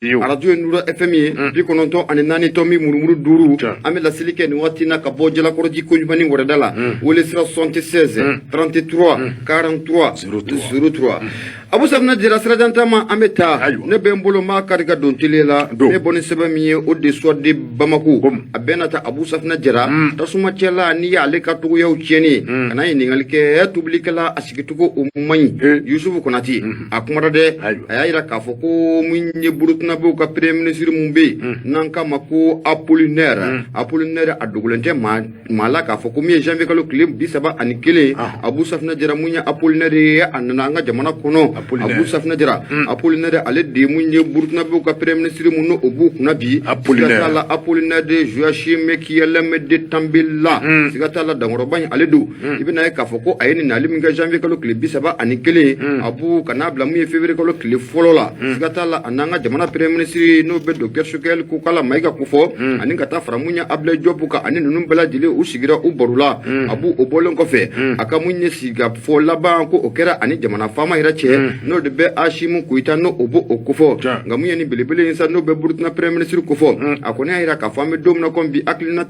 radio nura fmi bi kononto ani nani tomi murumuru duru ame la silike ni watina ka bojela korji kunyubani waradala wole sira 76 33 43 03 abu sabna dira sira dantama ame ta ne be mbolo ma kariga don tilela ne boni seba miye o de so de bamako abenata abu sabna dira tasuma cela ni ya le ka to yow cieni kana ni ngalke tublikala asigitugo umman yusuf konati akumara de ayira ka foko munye burutna bo ka premier ministre mumbe nanka mako apollinaire adugulente mala ka foko mi janvier kalo clip bisaba anikele abu safna jara munya apollinaire ananga jamana kono abu safna jara apollinaire ale de munye burutna bo ka premier ministre munno obu kuna bi apollinaire de joachim kieleme de tambilla sigatala dangoro bany ale do ibina ka foko ayeni nalim nga janvier kalo clip bisaba anikele abu kana bla mu février kalo clip folola sigatala ananga jamana premier ministre no be docteur Sukel ku kala maiga kufo ani kata framunya able jobuka ani nunum bela dile usigira uborula abu obolon ko fe akamunye siga fo laba ko okera ani jamana fama irache no de be ashimu kuita no obo okufo ngamunye ni belebele insa no be burutna premier ministre kufo akone ira ka fami domna kombi aklina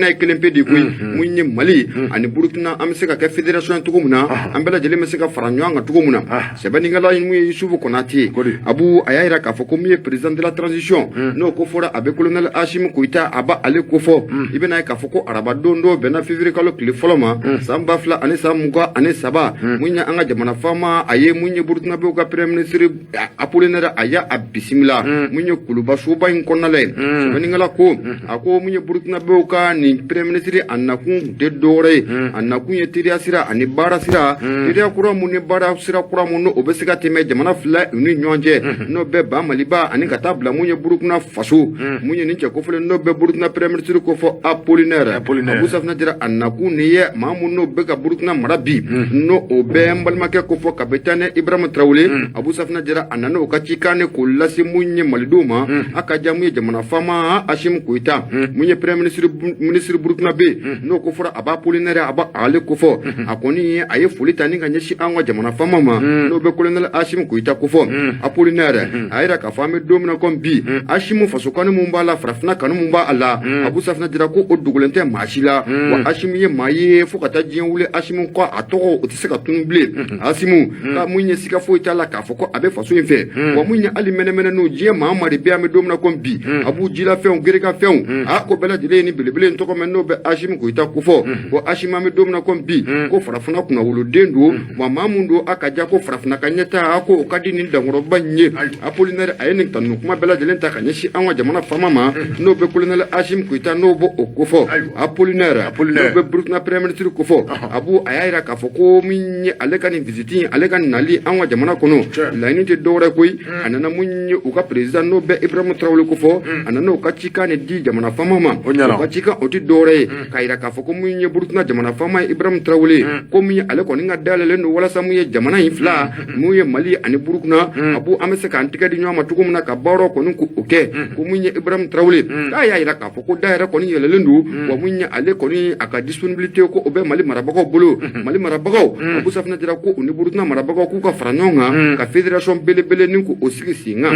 ikelen pedi kuy munye mali ani burutna amseka ka federation tugumuna ambela dile meseka faranyanga tugumuna sebani ngala yin muye yusufu konati abu ayaira ka foko miye président de la transition no ko fora abe colonel Hashim Koita aba ale ko fo ibena ka foko araba dondo bena février kalo kle foloma samba fla ane samuga ane saba munya anga jamana fama aye munya burtuna be ko premier ministre apollinaire aya abisimila munya kuluba shuba in konale bani ngala ko ako munya burtuna be ko ni premier ministre anakun de dore anakun yetiri asira ani bara sira iriya kura munne bara sira kura munno obesika teme jamana fla uni nyonje no be ba maliba ani kata bla munye burukna faso munye ninche ko fele no be burukna premier ministre ko fo apollinaire abu safna dira anaku niye mamu no be ka burukna marabi no obe mbalma ke ko fo kapitane ibrahim traoré abu safna dira anano ka chikane ko lasi munye maliduma aka jamu jamana fama Hashim Koita munye premier ministre burukna be no ko fora aba apollinaire aba ale ko fo akoni aye fulitani nga nyeshi anwa jamana fama ma no be colonel Hashim Koita ko fo apollinaire ayira ka fami domina kombi Hashimu faso kanu mumbala frafna kanu mumba ala abu safna dira ko odugulente mashila wa Hashimu ye maye fokata jien wule Hashimu ko atoko otiseka tunble Hashimu ka munye sika fo itala ka foko abe faso infe wa munye ali menemene no jien maamari be ame domina kombi abu jila fe ongereka fe ko bela dile ni belebele ntoko menno be Hashim Koita kufo wa Hashim ame domina kombi ko frafna kuna wulu dendo wa mamundo akaja ko frafna kanyeta ako okadini ndangoro banye apollinaire ayene tanu kuma bela dile ntaka nyeshi anwa jamana fama ma no be colonel Hashim Koita no bo okufo apollinaire no be burutna premier ministre kufo abu ayaira ka foko minye alekani visiting alekani nali anwa jamana kono la unité dore koy anana munye uka president no be Ibrahim Traoré kufo anana uka chika ne di jamana fama ma uka chika oti dore kaira ka foko munye burutna jamana fama Ibrahim Traoré ko munye aleko ninga dalele no wala samuye jamana infla munye mali ani burukna abu ameseka antika di nyama tukumna ka baro ko nku oke ko munye Ibrahim Traoré ya ira ka foko daira ko ni yelelendu wa munye ale ko ni aka disponibilité ko obe mali marabako bolo mali marabako abu safna dira ko uni burutna marabako ku ka franonga ka fédération belebele ninku osigi singa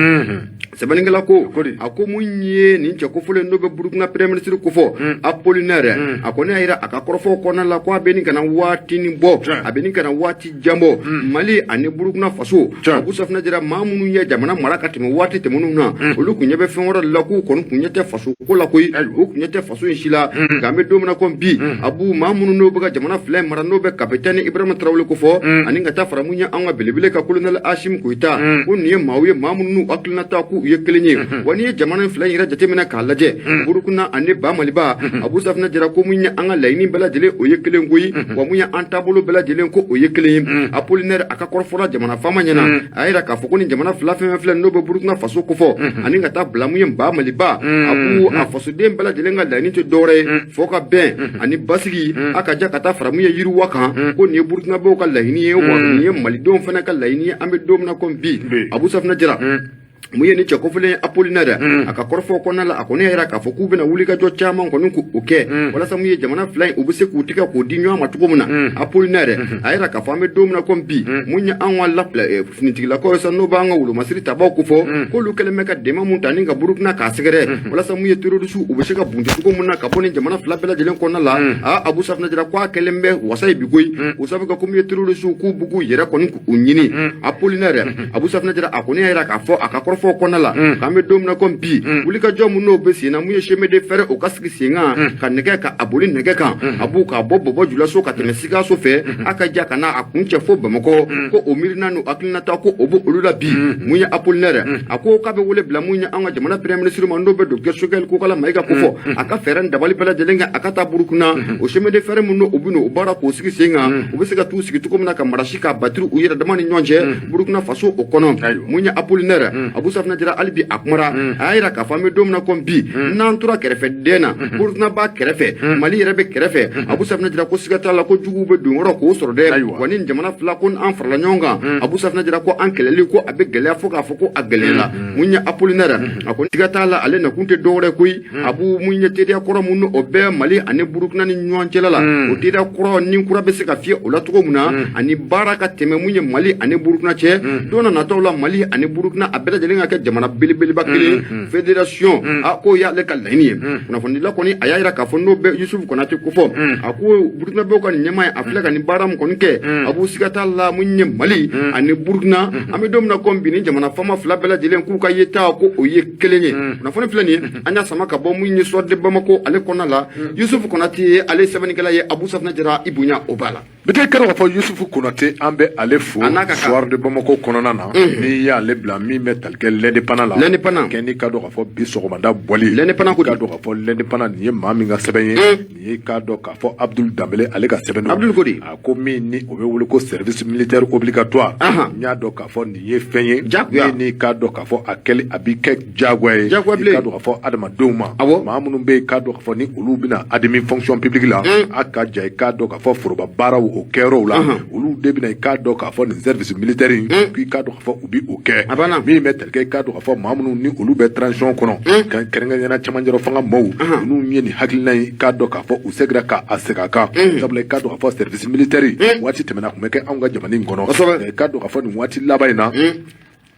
sebaningala ko ako munye ni ko fole no be burutna premier ministre ko fo apollinaire akone ira aka korofo ko na la ko abeni kana wati ni bo abeni kana wati jambo mali ani burutna faso abu safna dira mamunu ya jamana marakati mo wati te mununa olu kunyebe fenwora la ku kon kunyete faso ko la koy o kunyete faso inshila gambe domna kombi abu mamunu no buga jamana flem mara no be capitaine Ibrahim Traoré ko fo ani ngata faramunya anga belebele ka colonel Hashim Koita onni mawye mamunu aklina ta ku yekelenye wani jamana flem ira jate mena kalaje burukuna ane ba maliba abu safna jira ko munya anga laini bela jele o yekelen goyi wa munya antabolo bela jele ko o yekelen apollinaire aka korfora jamana fama nyana ayira ka foko ni jamana flem no be burukuna faso ko fo ani ngata blamuye ba maliba abu afaso dem bela jele nga laini to dore foka ben ani basigi aka jakata faramuye yiru waka ko ne burukuna be ko laini wa ni malidon fana ka laini ambe domna kombi abu safna jira mu ye ni cɛ kofilen Apollinaire a ka kɔrɔfɔ kɔnɔna la a kɔni y'a yira k'a fɔ k'u bɛna wuli ka jɔ caman kɔni k'o kɛ walasa mu ye jamana fila in u bɛ se k'u tigɛ k'o di ɲɔgɔn ma cogo min na Apollinaire a yira k'a fɔ an bɛ don min na comme bi mun ye an ka finitigilakaw ye sa n'o b'an ka wolomasiri tabaw ko fɔ k'olu kɛlen bɛ ka dɛmɛ mun ta ni ka Burukina k'a sɛgɛrɛ walasa mu ye terroriste u bɛ se ka bunte cogo min na ka bɔ ni jamana fila bɛɛ lajɛlen kɔnɔna la Abu Safinɛ Jara k'a kɛlen bɛ wasa ye bi koyi o sabu ka comme ye terroriste k'u bugu yɛrɛ kɔni k'u ɲini Apollinaire Abu Safinɛ Jara a kɔni y'a yira k'a fɔ a ka kɔrɔfɔ kɔnɔna la k'an bɛ don min na comme bi wuli ka jɔ mun n'o bɛ sen na mun ye chemin de fer o ka sigi sen kan ka nɛgɛ ka a boli nɛgɛ kan a b'u k'a bɔ bɔbɔ julaso ka tɛmɛ Sikaso fɛ a ka ja ka na a kun cɛ fo Bamakɔ ko o miirina n'o hakilinata ko o b'o olu la bi mun ye Apollinaire a ko k'a bɛ wele bila mun ye an ka jamana premier ministre ma n'o bɛ docteur Sogɛl Kokala Mayiga ko fɔ a ka fɛɛrɛ dabali bɛɛ lajɛlen kɛ a ka taa Burukina o chemin de fer mun n'o u bɛ n'o baara k'o sigi sen kan u bɛ se ka t'u sigi cogo min na ka marasi ka batiri u yɛrɛ dama ni ɲɔgɔn cɛ Burukina faso o kɔnɔ mun ye Apollinaire Abu Safinɛ Jara hali bi a kumara a y'a yira k'a fɔ an bɛ don min na comme bi n'an tora kɛrɛfɛ den na Burukina b'a kɛrɛfɛ Mali yɛrɛ bɛ kɛrɛfɛ Abu Safinɛ Jara ko siga t'a la ko juguw bɛ don yɔrɔ k'o sɔrɔ dɛ wa ni jamana fila ko an farala ɲɔgɔn kan Abu Safinɛ Jara ko an kɛlɛli ko a bɛ gɛlɛya fo k'a fɔ ko a gɛlɛyara mun ye Apollinaire a ko siga t'a la ale nakun tɛ dɔwɛrɛ koyi Abu mun ye teriya kɔrɔ mun o bɛɛ Mali ani Burukina ni ɲɔgɔn cɛla la o teriya kɔrɔ ni kura bɛ se ka fiyɛ o la cogo min na ani baara ka tɛmɛ mun ye Mali ani Burukina cɛ don na nataw la Mali ani Burukina a bɛɛ lajɛlen ka kɛ jamana belebeleba kelen fédération a ko y'ale ka laɲini ye kunnafonidila kɔni a y'a yira k'a fɔ n'o bɛ Yusufu Konate ko fɔ a ko Burukina bɛɛ ka nin ɲɛmaa ye a filɛ ka nin baara min kɔni kɛ a b'u siga t'a la mun ye Mali ani Burukina an bɛ don min na comme bi ni jamana faama fila bɛɛ lajɛlen k'u ka yeta ko o ye kelen ye kunnafoni filɛ nin ye an y'a sama ka bɔ mun ye Soir de Bamako ale kɔnɔna la Yusufu Konate ye ale sɛbɛnnikɛla ye Abu Safinɛ Jara i bonya o b'a la bɛɛ kɛra k'a fɔ Yusufu Konate an bɛ ale fo Soir de Bamako kɔnɔna na n'i y'ale bila min bɛ tali kɛ l'indépendant la kɛ n'i ka dɔn k'a fɔ bi sɔgɔmada bɔli l'indépendant ko ka dɔn k'a fɔ l'indépendant nin ye maa min ka sɛbɛn ye nin ye k'a dɔn k'a fɔ Abdul Dambele ale ka sɛbɛn don Abdul Kodi a ko min ni o bɛ wele ko service militaire obligatoire n y'a dɔn k'a fɔ nin ye fɛn ye min ni k'a dɔn k'a fɔ a kɛli a bi kɛ jagoya ye k'a dɔn k'a fɔ adamadenw ma maa minnu bɛ yen k'a dɔn k'a fɔ ni olu bɛna admin fonction publique la a ka ja i k'a dɔn k'a fɔ foroba baaraw o kɛyɔrɔw la olu de bɛna i k'a dɔn k'a fɔ nin service militaire in k'i k'a dɔn k'a fɔ u bi o kɛ min bɛ tali kɛ i k'a dɔn k'a fɔ maa minnu ni olu bɛ transition kɔnɔ kɛrɛnkɛrɛnnenya cɛmancɛrɔ fanga maaw olu ye nin hakilina in k'a dɔn k'a fɔ u segira k'a segin a kan sabula i k'a dɔn k'a fɔ service militaire waati tɛmɛna tun bɛ kɛ anw ka jamana in kɔnɔ i k'a dɔn k'a fɔ nin waati laban in na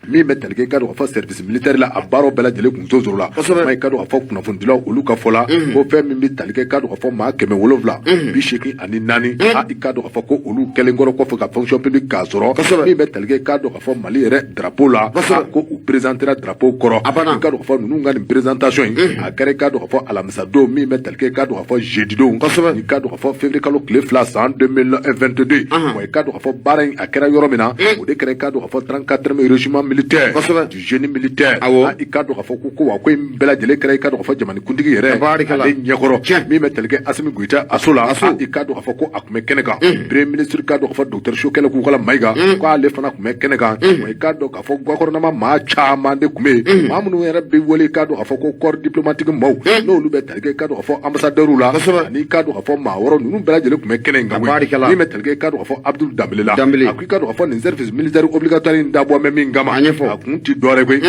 min bɛ tali kɛ i ka dɔn k'a fɔ service militaire la a baaraw bɛɛ lajɛlen kun t'o sɔrɔ la i ka dɔn k'a fɔ kunnafonidilaw olu ka fɔ la ko fɛn min bɛ tali kɛ i ka dɔn k'a fɔ maa 774 i ka dɔn k'a fɔ ko olu kɛlen kɔrɔ kɔfɛ ka fonction publique k'a sɔrɔ min bɛ tali kɛ i ka dɔn k'a fɔ Mali yɛrɛ drapeau la ko u présentera drapeau kɔrɔ i ka dɔn k'a fɔ ninnu ka nin présentation in a kɛra i ka dɔn k'a fɔ alamisa don min bɛ tali kɛ i ka dɔn k'a fɔ jeudi don i ka dɔn k'a fɔ février kalo tile 2 san 2022 wa i ka dɔn k'a fɔ baara in a kɛra yɔrɔ min na o de kɛra i ka dɔn k'a fɔ 34e régiment militaire du génie militaire i ka dɔn k'a fɔ ko wa ko in bɛɛ lajɛlen kɛra i ka dɔn k'a fɔ jamanakuntigi yɛrɛ ale ɲɛkɔrɔ min bɛ tali kɛ Asimi Goyita aso la i ka dɔn k'a fɔ ko a tun bɛ kɛnɛ kan premier ministre ka dɔn k'a fɔ docteur Sogɛl Kokala Mayiga ko ale fana tun bɛ kɛnɛ kan wa i ka dɔn k'a fɔ gouvernement maa caman de tun bɛ yen maa minnu yɛrɛ bɛ wele i ka dɔn k'a fɔ ko corps diplomatique maaw n'olu bɛ tali kɛ i ka dɔn k'a fɔ ambassadeur la ani i ka dɔn k'a fɔ maa wɔɔrɔ ninnu bɛɛ lajɛlen tun bɛ kɛnɛ in kan min bɛ tali kɛ i ka dɔn k'a fɔ Abdul Dambele la a ko i ka dɔn k'a fɔ nin service militaire obligatoire in dabɔ mɛ min kama a kun ti dɔwɛrɛ koyi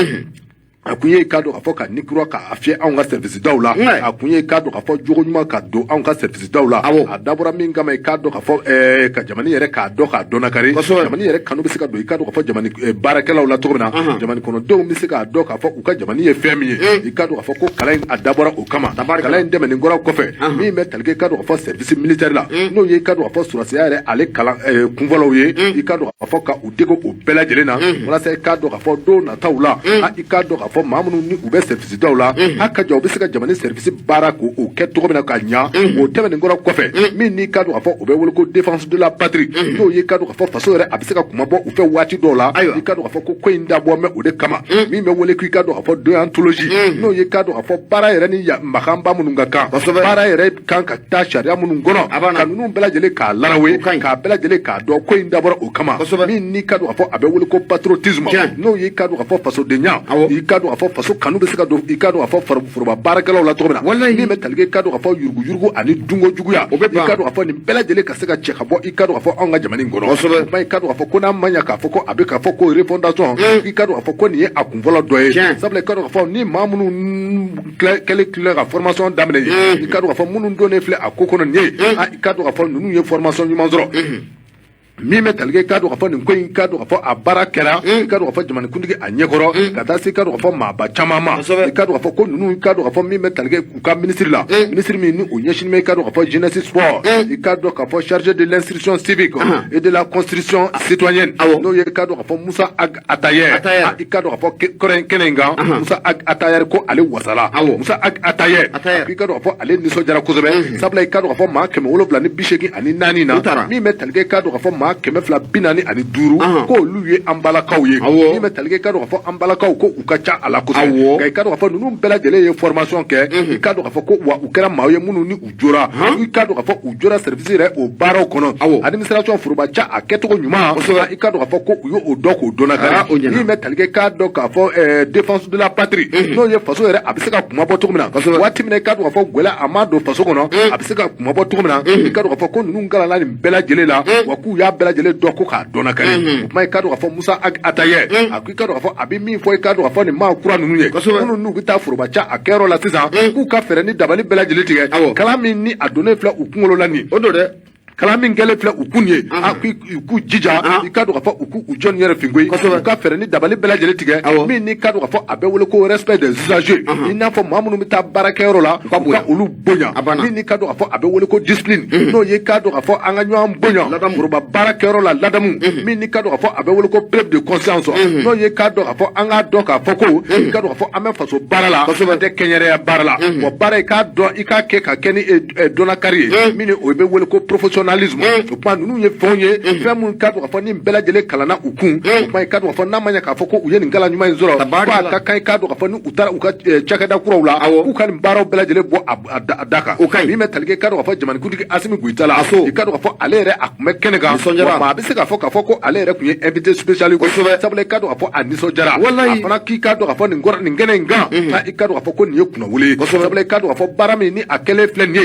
a kun ye k'a dɔn k'a fɔ ka nikura k'a fiyɛ anw ka service daw la a kun ye k'a dɔn k'a fɔ jogo ɲuman ka don anw ka service daw la a dabɔra min kama i k'a dɔn k'a fɔ ka jamana yɛrɛ k'a dɔn k'a dɔnnakari jamana yɛrɛ kanu bɛ se ka don i k'a dɔn k'a fɔ jamana baarakɛlaw la cogo min na jamana kɔnɔdenw bɛ se k'a dɔn k'a fɔ u ka jamana ye fɛn min ye i k'a dɔn k'a fɔ ko kalan in a dabɔra o kama kalan in dɛmɛnen kɔrɔ kɔfɛ min bɛ tali kɛ i k'a dɔn k'a fɔ service militaire la n'o ye i k'a dɔn k'a fɔ sɔrɔsiya yɛrɛ ale kalan kunfɔlɔw ye i k'a dɔn k'a fɔ ka u dege o bɛɛ lajɛlen na walasa i k'a dɔn k'a fɔ don nataw la i k'a dɔn k'a fɔ maa minnu ni u bɛ service daw la a ka ja u bɛ se ka jamana service baara ko o kɛ cogo min na ka ɲa o tɛmɛnen kɔrɔ kɔfɛ min n'i ka dɔn k'a fɔ o bɛ wele ko défense de la patrie n'o ye ka dɔn k'a fɔ faso yɛrɛ a bɛ se ka kuma bɔ u fɛ waati dɔw la i ka dɔn k'a fɔ ko in dabɔ mɛ o de kama min bɛ wele k'i ka dɔn k'a fɔ déontologie n'o ye ka dɔn k'a fɔ baara yɛrɛ ni makanba minnu ka kan baara yɛrɛ kan ka taa sariya minnu kɔnɔ ka ninnu bɛɛ lajɛlen k'a larawe k'a bɛɛ lajɛlen k'a dɔn ko in dabɔra o kama min n'i ka dɔn k'a fɔ a bɛ wele ko patriotisme n'o ye ka dɔn k'a fɔ fasodenya i ka don a fɔ faso kanu bɛ se ka don i ka don a fɔ foroba baarakɛlaw la cogo min na wallahi min bɛ tali kɛ i ka don a fɔ yurugu ani dunko juguya o bɛ ban i ka don a fɔ nin bɛɛ lajɛlen ka se ka cɛ ka bɔ i ka don a fɔ anw ka jamana in kɔnɔ kosɛbɛ kuma i ka don a fɔ ko n'a ma ɲɛ k'a fɔ ko a bɛ k'a fɔ ko refondation i ka don a fɔ ko nin ye a kunfɔlɔ dɔ ye sabula i ka don a fɔ ni maa minnu kɛlen ka formation daminɛ ye i ka don a fɔ minnu donnen filɛ a ko kɔnɔ nin ye i ka don a fɔ ninnu ye formation ɲuman sɔrɔ min bɛ tali kɛ i ka don ka fɔ nin ko in i ka don ka fɔ a baara kɛra i ka don ka fɔ jamanakuntigi a ɲɛkɔrɔ ka taa se i ka don ka fɔ maaba caman ma i ka don ka fɔ ko ninnu i ka don ka fɔ min bɛ tali kɛ u ka ministre la ministre min ni o ɲɛsinnen bɛ i ka don ka fɔ jeunesse sport i ka don ka fɔ chargé de l'instruction civique et de la construction citoyenne n'o ye i ka don ka fɔ Musa Ag Atayer i ka don ka fɔ kɛnɛ in kan Musa Ag Atayer ko ale wasala Musa Ag Atayer i ka don ka fɔ ale nisɔndiyara kosɛbɛ sabula i ka don ka fɔ maa 784 ani 4 na min bɛ tali kɛ i ka don ka fɔ maa 245 ko olu ye an balakaw ye min bɛ tali kɛ i ka don ka fɔ an balakaw ko u ka ca a la kosɛbɛ nka i ka don ka fɔ ninnu bɛɛ lajɛlen ye formation kɛ i ka don ka fɔ ko wa u kɛra maa ye minnu ni u jora i ka don ka fɔ u jora service yɛrɛ o baaraw kɔnɔ administration foroba ca a kɛcogo ɲuman i ka don ka fɔ ko u ye o dɔn k'o dɔnna kari min bɛ tali kɛ i ka dɔn k'a fɔ défense de la patrie n'o ye faso yɛrɛ a bɛ se ka kuma bɔ cogo min na waati min na i ka don ka fɔ gwɛlɛ a ma don faso kɔnɔ a bɛ se ka kuma bɔ cogo min na i ka don ka fɔ ko ninnu kalanna nin bɛɛ lajɛlen la wa k'u y'a bɛɛ lajɛlen dɔn ko k'a dɔnna kari o kuma i ka don ka fɔ Musa Ag Atayer a ko i ka don ka fɔ a bɛ min fɔ i ka don ka fɔ nin maa kura ninnu ye minnu n'u bɛ taa foroba ca a kɛyɔrɔ la sisan k'u ka fɛɛrɛ ni dabali bɛɛ lajɛlen tigɛ kalan min ni a donnen filɛ u kunkolo la nin o don dɛ kalan min kɛlen filɛ u kun ye k'u jija i ka don ka fɔ u k'u jɔn yɛrɛ fin koyi u ka fɛɛrɛ ni dabali bɛɛ lajɛlen tigɛ min n'i ka don ka fɔ a bɛ wele ko respect des usagers i n'a fɔ maa minnu bɛ taa baarakɛyɔrɔ la u ka olu bonya min n'i ka don ka fɔ a bɛ wele ko discipline n'o ye i ka don ka fɔ an ka ɲɔgɔn bonya foroba baarakɛyɔrɔ la ladamu min n'i ka don ka fɔ a bɛ wele ko preuve de conscience n'o ye i ka don ka fɔ an k'a dɔn k'a fɔ ko i ka don ka fɔ an bɛ faso baara la an tɛ kɛnyɛrɛya baara la wa baara i k'a dɔn i k'a kɛ ka kɛ ni dɔnnakari ye min o bɛ wele ko professionnalisme o kuma ninnu ye fɛnw ye fɛn minnu ka don ka fɔ ni bɛɛ lajɛlen kalanna u kun o kuma i ka don ka fɔ n'a ma ɲɛ k'a fɔ ko u ye nin kalan ɲuman in sɔrɔ ko a ka kan i ka don ka fɔ ni u taara u ka cakɛda kuraw la k'u ka nin baaraw bɛɛ lajɛlen bɔ a da kan min bɛ tali kɛ i ka don ka fɔ jamanakuntigi Asimi Goyita la i ka don ka fɔ ale yɛrɛ a tun bɛ kɛnɛ kan wa a bɛ se k'a fɔ k'a fɔ ko ale yɛrɛ tun ye invité spécial kosɛbɛ sabula i ka don ka fɔ a nisɔndiyara a fana k'i ka don ka fɔ nin kɛnɛ in kan i ka don ka fɔ ko nin ye kunnawolo ye sabula i ka don ka fɔ baara min ni a kɛlen filɛ nin ye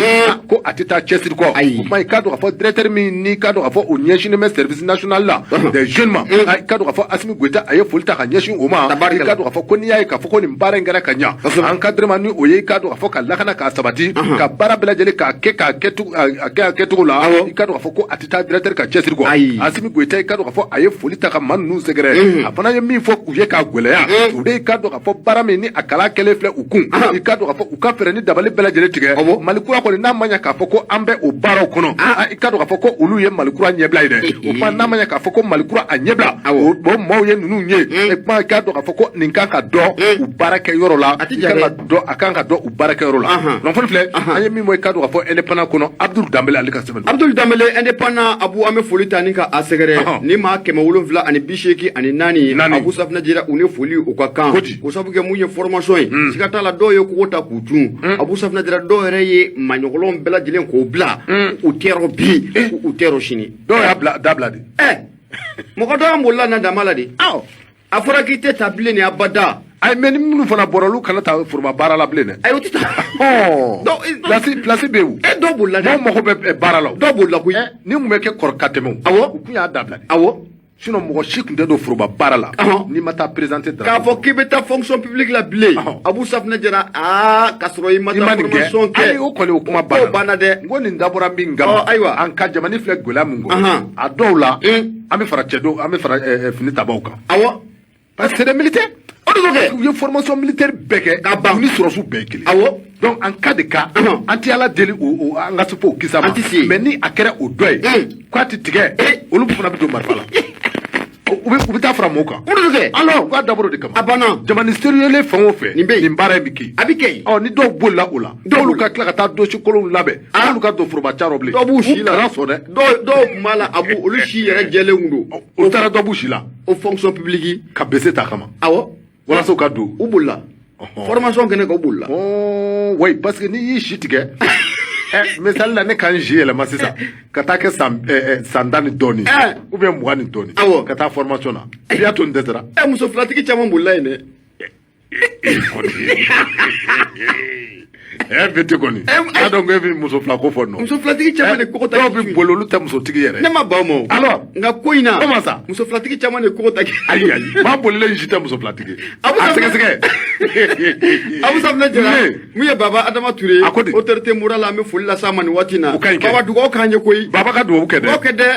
ko a tɛ taa cɛsiri kɔ o kuma i ka don ka fɔ directeur min ni ka don ka fɔ o ɲɛsinnen bɛ service national la des jeunes ma i ka don ka fɔ Asimi Goyita a ye foli ta ka ɲɛsin o ma i ka don ka fɔ ko n'i y'a ye k'a fɔ ko nin baara in kɛra ka ɲa encadrement ni o ye i ka don ka fɔ ka lakana k'a sabati ka baara bɛɛ lajɛlen k'a kɛ a kɛcogo la i ka don ka fɔ ko a tɛ taa directeur ka cɛsiri kɔ Asimi Goyita i ka don ka fɔ a ye foli ta ka maa ninnu sɛgɛrɛ a fana ye min fɔ u ye k'a gwɛlɛya o de i ka don ka fɔ baara min ni a kalan kɛlen filɛ u kun i ka don ka fɔ u ka fɛɛrɛ ni dabali bɛɛ lajɛlen tigɛ Mali kura kɔni n'a ma ɲɛ k'a fɔ ko an bɛ o baaraw kɔnɔ i ka don ka fɔ ko olu ye Mali kura ɲɛbila ye dɛ o kuma n'a ma ɲɛ k'a fɔ ko Mali kura a ɲɛbila o maaw ye ninnu ye kuma i ka don ka fɔ ko nin kan ka dɔn u baarakɛyɔrɔ la a kan ka dɔn u baarakɛyɔrɔ la kunnafoni filɛ an ye min fɔ i ka don ka fɔ indépendant kɔnɔ Abdul Dambele ale ka sɛbɛn Abdul Dambele indépendant Abu an bɛ foli ta ni ka a sɛgɛrɛ ni maa 784 ani 4 Abu Safinɛ Jara u ni foli u ka kan o sabu kɛ mun ye formation ye siga t'a la dɔw ye kogo ta k'u dun Abu Safinɛ Jara dɔw yɛrɛ ye maɲɔgɔlɔn bɛɛ lajɛlen k'o bila u tɛrɔ bi u tɛrɔ sini dɔw y'a dabila de mɔgɔ dɔ y'an bolila na dama la de a fɔra k'i tɛ ta bilen ni abada ayi mais ni minnu fana bɔra olu kana taa foroba baara la bilen dɛ ayi o tɛ taa place bɛ yen dɔw bolila dɛ dɔw mago bɛ baara la dɔw bolila koyi ni mun bɛ kɛ kɔrɔ ka tɛmɛ awɔ u kun y'a dabila de awɔ sinon mɔgɔ si tun tɛ don foroba baara la n'i ma taa présenter k'a fɔ k'i bɛ taa fonction publique la bilen Abu Safinɛ Jara k'a sɔrɔ i ma taa formation kɛ ayi o kɔni o kuma banna o banna dɛ n ko nin dabɔra min kama ayiwa an ka jamana filɛ gɛlɛya min kɔ a dɔw la an bɛ fara cɛdo an bɛ fara fini tabaw kan awɔ parce que c'est des militaires u ye formation militaire bɛɛ kɛ ka ban u ni sɔrɔsiw bɛɛ ye kelen awɔ donc en cas de cas an tɛ ala deli an ka se fo o kisa ma mais ni a kɛra o dɔ ye k'a tɛ tigɛ olu fana bɛ don marifa la u bɛ taa fara mɔgɔw kan alors u k'a dabɔ de kama a banna jamana seriyelen fɛn o fɛn nin baara in bɛ kɛ a bɛ kɛ ni dɔw bolila o la dɔw ka tila ka taa dosi kolonw labɛn olu ka don foroba ca bilen dɔw b'u si la kalan sɔn dɛ dɔw tun b'a la Abu olu si yɛrɛ jɛlen don o taara dɔ b'u si la o fonction publique ka bese ta kama awɔ walasa u ka don u bolila formation kɛnɛ kan u bolila oui parce que n'i y'i si tigɛ misali la ne ka n si yɛlɛma sisan ka taa kɛ san 10 ni dɔɔni ou bien 20 ni dɔɔni ka taa formation na i y'a to n dɛsɛra muso filatigi caman bolila yen dɛ vete kɔni a dɔn ko e bɛ muso fila ko fɔ nɔ muso filatigi caman de kɔgɔ ta dɔw bɛ boli olu tɛ musotigi yɛrɛ ne ma ban o ma alors nka ko in na comment ça muso filatigi caman de kɔgɔ ta ayi maa bolilen si tɛ muso filatigi a sɛgɛsɛgɛ Abu Safinɛ Jara mun ye Baba Adama Ture a ko di autorité morale an bɛ foli lase a ma nin waati in na o ka ɲi kɛ Baba dugawu k'an ye koyi Baba ka dugawu kɛ dɛ dugawu kɛ dɛ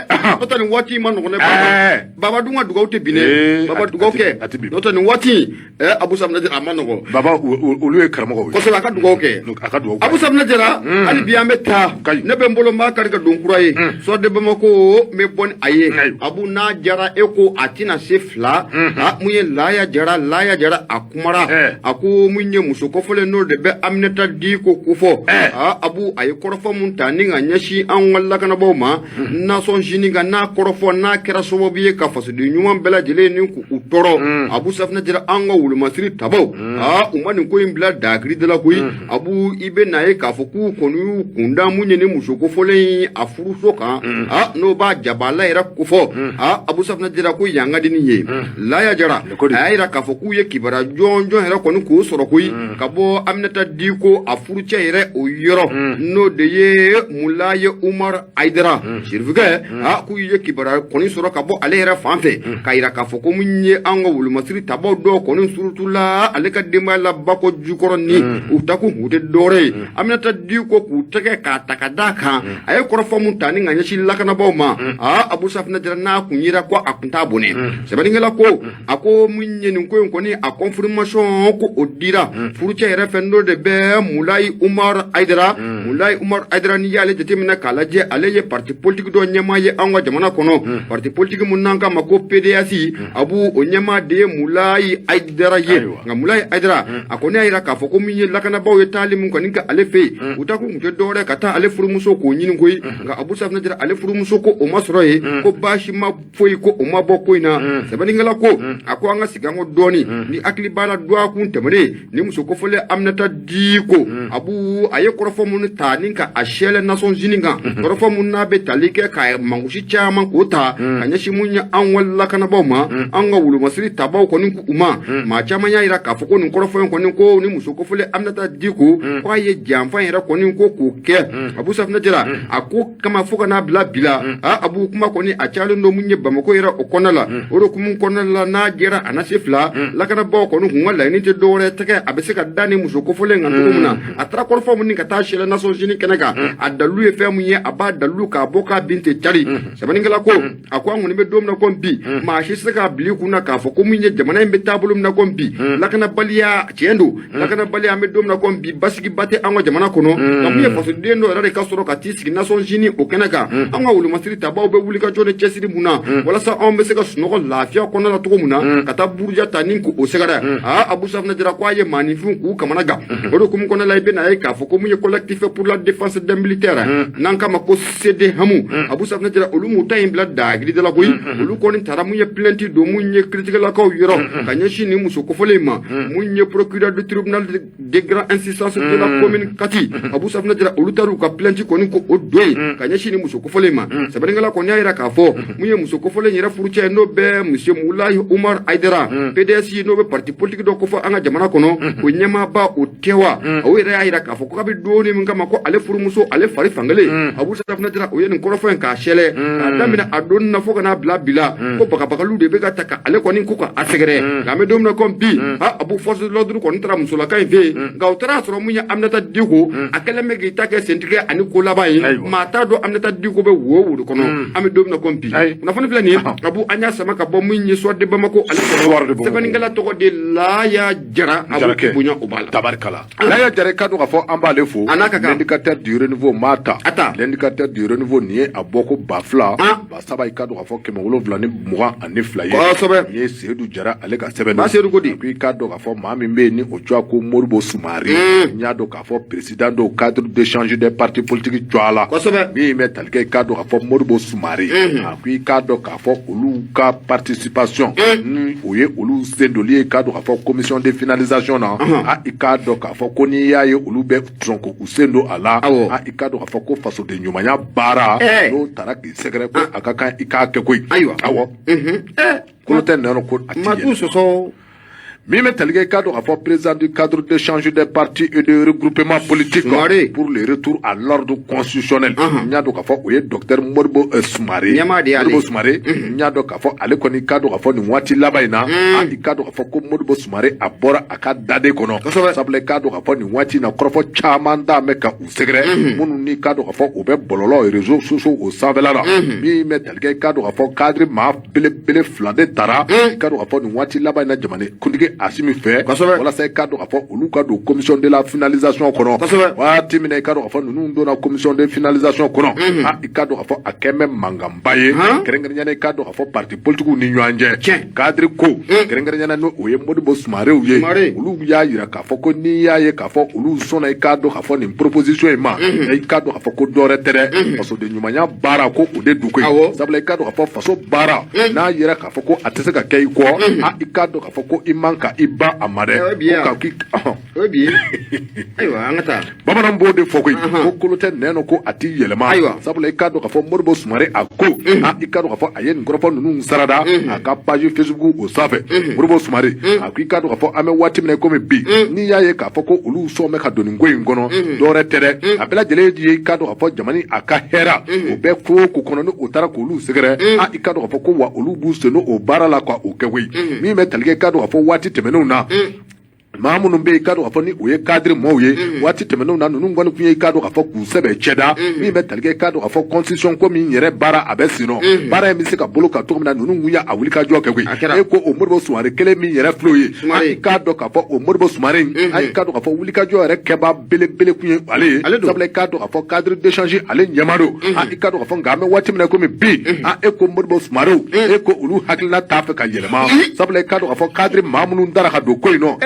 n'o tɛ nin waati in ma nɔgɔn dɛ Baba dun ka dugawu tɛ bin dɛ Baba dugawu kɛ n'o tɛ nin waati Abu Safinɛ Jara a ma nɔgɔn Baba olu ye karamɔgɔw ye kosɛbɛ a ka dugawu kɛ a ka dugawu Abu Safinɛ Jara hali bi an bɛ taa ne bɛ n bolo n b'a kari ka don kura ye sɔrɔ de Bamako n bɛ bɔ ni a ye Abu n'a jara e ko a tɛna se fila mun ye Laya Jara a kumara a ko mun ye muso kɔfɔlen n'o de bɛ Aminata Diko ko fɔ Abu a ye kɔrɔfɔ mun ta ni ka ɲɛsin an ka lakanabaaw ma Nations Unies ka n'a kɔrɔfɔ n'a kɛra sababu ye ka fasoden ɲuman bɛɛ lajɛlen ni k'u tɔɔrɔ Abu Safinɛ Jara an ka wolomasiri tabaw u ma nin ko in bila dakiri de la koyi Abu i bɛ na ye k'a fɔ k'u kɔni y'u kunda mun ye ni muso kɔfɔlen a furuso kan n'o b'a jabala yɛrɛ ko fɔ Abu Safinɛ Jara ko yan ka di nin ye Laya Jara a y'a yira k'a fɔ k'u ye kibaruya jɔnjɔn yɛrɛ kɔni k'o sɔrɔ koyi ka bɔ Aminata Diko a furucɛ yɛrɛ o yɔrɔ n'o de ye Mulaye Umar Aidara sirifukɛ k'u ye kibaruya kɔni sɔrɔ ka bɔ ale yɛrɛ fan fɛ k'a yira k'a fɔ ko mun ye an ka wolomasiri tabaw dɔw kɔni surutula ale ka denbaya la Bako Jukɔrɔ ni u ta kun tɛ dɔwɛrɛ ye Aminata Diko k'u tɛgɛ k'a ta ka d'a kan a ye kɔrɔfɔ mun ta ni ka ɲɛsin lakanabaaw ma Abu Safinɛ Jara n'a kun yera ko a kun t'a bonɛ sɛbɛnnikɛla ko a ko mun ye nin ko in kɔni a confirmation ko o dira furucɛ yɛrɛ fɛ n'o de bɛ Mulaye Umar Aidara n'i y'ale jateminɛ k'a lajɛ ale ye parti politique dɔ ɲɛmaa ye an ka jamana kɔnɔ parti politique mun n'an k'a ma ko PDS Abu o ɲɛmaa de ye Mulaye Aidara ye nka Mulaye Aidara a kɔni y'a yira k'a fɔ ko min ye lakanabaaw ye taali mun kɔni kɛ ale fɛ yen u ta kun tɛ dɔwɛrɛ ka taa ale furumuso k'o ɲini koyi nka Abu Safinɛ Jara ale furumuso ko o ma sɔrɔ ye ko baasi ma foyi ko o ma bɔ ko in na sɛbɛnnikɛla ko a ko an ka sigi an kɔ dɔɔni ni hakili b'a la don a kun tɛmɛnen ni muso kɔfɔlen Aminata Diko Abu a ye kɔrɔfɔ mun ta ni ka a sɛlɛ Nations Unies kan kɔrɔfɔ mun n'a bɛ tali kɛ ka mankusi caman k'o ta ka ɲɛsin mun ye an ka lakanabaaw ma an ka wolomasiri tabaw kɔni k'u ma maa caman y'a yira k'a fɔ ko nin kɔrɔfɔ in kɔni ko ni muso kɔfɔlen Aminata Diko ko a ye janfa yɛrɛ kɔni ko k'o kɛ Abu Safinɛ Jara a ko kama fo ka n'a bila bi la Abu kuma kɔni a cayalen don mun ye Bamako yɛrɛ o kɔnɔna la o de kumu kɔnɔna la n'a jɛra a na se fila lakanabaaw kɔni kun ka laɲini tɛ dɔwɛrɛ tɛgɛ a bɛ se ka da ni muso kɔfɔlen kan cogo min na a taara kɔrɔfɔ mun ni ka taa sɛlɛ Nations Unies kɛnɛ kan a dalilu ye fɛn mun ye a b'a dalilu k'a bɔ k'a bin tɛ cari sɛbɛnnikɛla ko a ko an kɔni bɛ don min na ko bi maa si se k'a bila i kun na k'a fɔ ko mun ye jamana in bɛ taabolo min na ko bi lakanabaliya tiɲɛ don lakanabaliya an bɛ don min na ko bi basigiba tɛ an ka jamana kɔnɔ nka mun ye fasoden dɔ yɛrɛ de ka sɔrɔ ka t'i sigi Nations Unies o kɛnɛ kan an ka wolomasiri tabaw bɛ wuli ka jɔ ni cɛsiri mun na walasa anw bɛ se ka sunɔgɔ lafiya kɔnɔna la cogo min na ka taa buruja ta ni k'o sɛgɛrɛ Abu Safinɛ Jara ko a ye maanifin k'u kamana gan o de kumu kɔnɔna la i bɛ na ye k'a fɔ ko mun ye collectif pour la défense des militaires n'an k'a ma ko CDHAMU Abu Safinɛ Jara olu m'u ta in bila dagiri de la koyi olu kɔni taara mun ye plainte don mun ye kiiritigɛlakaw yɔrɔ ka ɲɛsin ni muso kɔfɔlen ma mun ye procureur du tribunal de grande instance de la commune Kati Abu Safinɛ Jara olu taara u ka plainte kɔni ko o don ye ka ɲɛsin ni muso kɔfɔlen ma sɛbɛnnikɛla kɔni y'a yira k'a fɔ mun ye muso kɔfɔlen yɛrɛ furucɛ n'o bɛ monsieur Mulaye Umar Aidara PDS n'o bɛ parti politique dɔ kofɔ an ka jamana kɔnɔ o ɲɛmaaba o tɛ wa o yɛrɛ y'a yira k'a fɔ ko a bɛ donni min kama ko ale furumuso ale fari fankelen Abu Safinɛ Jara o ye nin kɔrɔfɔ in k'a sɛlɛ k'a daminɛ a donni na fo ka n'a bila bi la ko bagabagaliw de bɛ ka ta ka ale kɔni ko ka a sɛgɛrɛ nka an bɛ don min na ko bi Abu force de l'ordre kɔni taara musolaka in fɛ yen nka o taara sɔrɔ mun ye Aminata Diko a kɛlen bɛ k'i ta kɛ sentigɛ ani ko laban ye maa t'a dɔn Aminata Diko bɛ wo de kɔnɔ an bɛ don min na ko bi kunnafoni filɛ nin ye Abu an y'a sama ka bɔ mun ye soit de Bamako ale sɛbɛnnikɛla tɔgɔ de Laya Jara Abu bonya o b'a la tabarikala Laya Jara ka dɔn k'a fɔ an b'ale fo l'indicateur du renouveau m'a ta l'indicateur du renouveau nin ye a bɔ ko 2000 2003 i ka dɔn k'a fɔ 722 ye nin ye Seydou Jara ale ka sɛbɛn ko i ka dɔn k'a fɔ maa min bɛ yen ni o cogoya ko Modibo Sumare n y'a dɔn k'a fɔ président dɔw cadre d'échange des partis politiques jɔ a la min bɛ tali kɛ i ka dɔn k'a fɔ Modibo Sumare a ko i ka dɔn k'a fɔ olu ka participation ni o ye olu sen doli ye i ka dɔn k'a fɔ commission de finalisation na i ka dɔn k'a fɔ ko n'i y'a ye olu bɛ sɔn ko u sen don a la i ka dɔn k'a fɔ ko fasoden ɲumanya baara n'o taara k'i sɛgɛrɛ ko a ka kan i k'a kɛ koyi awɔ kolo tɛ nɛrɛ ko a ti yɛlɛ Mime Telge cadre a fait président du cadre d'échange des partis et de regroupement politique pour le retour à l'ordre constitutionnel. Nyado ka fait oye docteur Modibo Soumaré. Modibo Soumaré. Nyado ka fait ale koni cadre a fait ni wati labaina. Andi cadre a fait ko Modibo Soumaré abora aka dade kono. Sable cadre a fait ni wati na krofo chamanda meka usegre. Munu ni cadre a fait obe bololo et réseaux sociaux au savelala. Mime Telge cadre a fait cadre ma bele flande tara. Cadre a fait ni wati labaina jamane. Kundige asimi fait voilà c'est cadre à fond ou cadre commission de la finalisation kono wa timine cadre à fond nous donna commission de finalisation kono cadre à fond akeme mangambaye kerenganya cadre à fond parti politique ni nyanje cadre ko kerenganya no oye Modibo Soumaré oye ulu ya yira ka fond ko ni ya ye ka fond ulu sona cadre à fond ni proposition ema cadre à fond ko dore tere parce que de nyumanya bara ko o de duko sabla cadre à fond faso bara na yira ka fond ko atese ka kay ko cadre à fond ko imanka iba amade ka ki bien aywa angata bamanan bode fokoy ko kolote neno ko ati yelema sabula ikado ka fo Modibo Soumaré ako ikado ka fo ayen ngorofo nunu sarada aka page Facebook o safe Modibo Soumaré ikado ka fo ame wati mine ko me bi ni yaye ka fo ko ulu so me ka doni ngoy ngono dore tere abela jele di ikado ka fo jamani aka hera o be ko ko kono no otara ko ulu segere ikado ka fo ko wa ulu bu seno o barala kwa o kewe mi me talge ikado ka fo wati temenu na Mamu numbe ikado ka fo ni oye cadre moye wati temenu na nunu ngwani kunye ikado ka fo ku sebe cheda ni me talge ikado ka fo constitution ko mi yere bara abesino bara mi se ka bolo ka to na nunu nguya awuli ka jo kekwe e ko o Modibo Soumaré kele mi yere floye ikado ka fo o Modibo Soumaré ikado ka fo wuli ka jo yere keba bele kunye ale sabla ikado ka fo cadre d'échange ale nyamaro ikado ka fo ngame wati mena ko mi bi e ko Modibo Soumaré e ko ulu hakilina tafe ka yelema sabla ikado ka fo cadre mamunu ndara ka do koino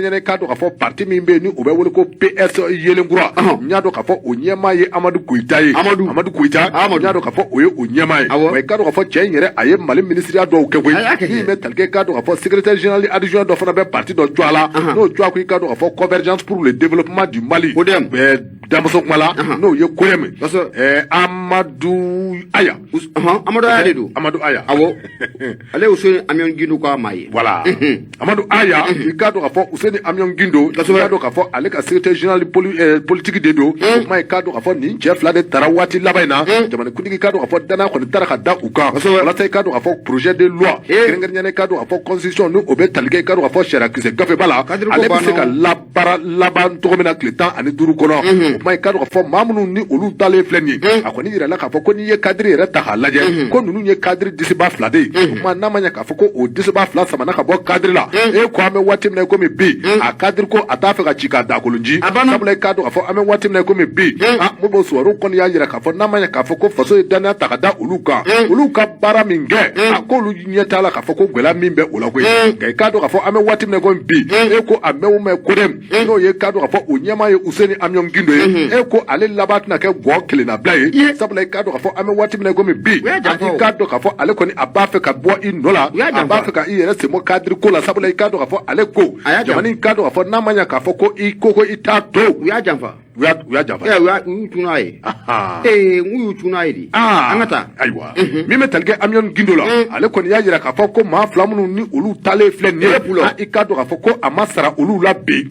nyane kado ka fo parti mi be ni o be wole ko PS yelengura nyado ka fo onyema ye Amadou Koita ye Amadou Koita nyado ka fo oye onyema ye we kado ka fo chenyere aye Mali ministère do ke we ni me talke kado ka fo secrétaire général adjoint do fona be parti do twala no twa ko kado ka fo convergence pour le développement du Mali Damso Mala no ye koyeme Amadou Aya Amadou Aya dedu Amadou Aya awo ale usoni amion gindu ko amaye voilà Amadou Aya kado ka fo useni amion gindo kado ka fo ale ka secrétaire général politique de do ma kado ka fo ni chef la de tarawati labaina jamane kudigi kado ka fo dana ko tara ka da uka wala tay kado ka fo projet de loi ngene kado ka fo constitution no obe talge kado ka fo shera kise gafe bala ale bi se ka laban to mena kletan ani duru kono ma kado ka fo mamunu ni olu tale fleni akoni ira la ka fo ko ni ye cadre era ta halaje ko nunu ye cadre disiba flade ma na manya ka fo ko o disiba fla sama na ka bo cadre la e ko ame wati mena ko mi bi a cadre ko atafe ka chika da kolonji sabule kado ka fo ame wati mena ko mi bi Modibo Soumaré ko ni ya yira ka fo na manya ka fo ko faso dana ta ka da uluka bara minge ko lu nyeta la ka fo ko gwela mimbe ulagwe ga kado ka fo ame wati mena ko bi e ko ame wo me kodem no ye kado ka fo onyema ye useni amion gindo e ko ale labat na ke go kele na blaye sabule kado ka fo ame wati mena ko mi bi kado ka fo ale ko ni abafe ka bo inola abafe ka iyere se mo cadre ko la sabule kado ka fo ale ko jamani kado ka fo na manya ka fo ko ikoko itato ya jamfa ya jamfa ya tunaye nguyu tunaye di angata aywa mime talge amion gindola ale ko ni ya yira ka fo ko ma flamunu ni ulu tale flen ni ikado ka fo ko amasara ulu labbe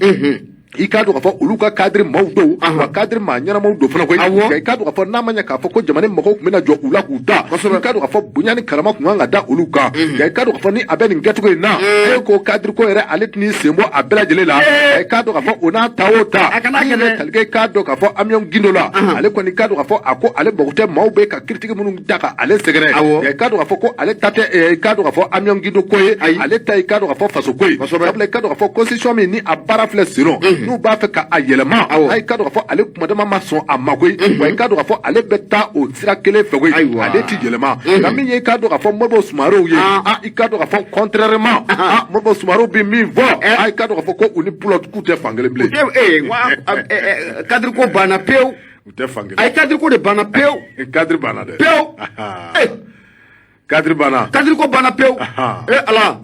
ikado ka fo ulu ka cadre mawdo wa cadre ma nyana mawdo fana ko ikado ka fo na manya ka fo ko jamane mako mena jo ula ku da ikado ka fo bunyani karama ku nga da ulu ka ikado ka fo ni abeni ngetu ko na ko cadre ko ere alet ni sembo abela jelela ikado ka fo ona tawota akana talge ikado ka fo amion gindola ale ko ni ikado ka fo ako ale bokute mawbe ka critique munu daka ale segere ikado ka fo ko ale tate ikado ka fo amion gindo ko ale ta ikado ka fo faso ko abla ikado ka fo constitution mi ni abara flesiro nous b'a fait ka ayelema ay kado fo ale kuma dama ma son amagoy way kado fo ale beta o tira kele fegoy ale ti yelema kami ye kado fo Modibo Soumaré ye i kado fo contrairement Modibo Soumaré bi mi vo ay kado fo ko uni plot ku te fangele ble cadre ko bana pew te fangele ay cadre ko de bana pew cadre bana de pew cadre ko bana pew ala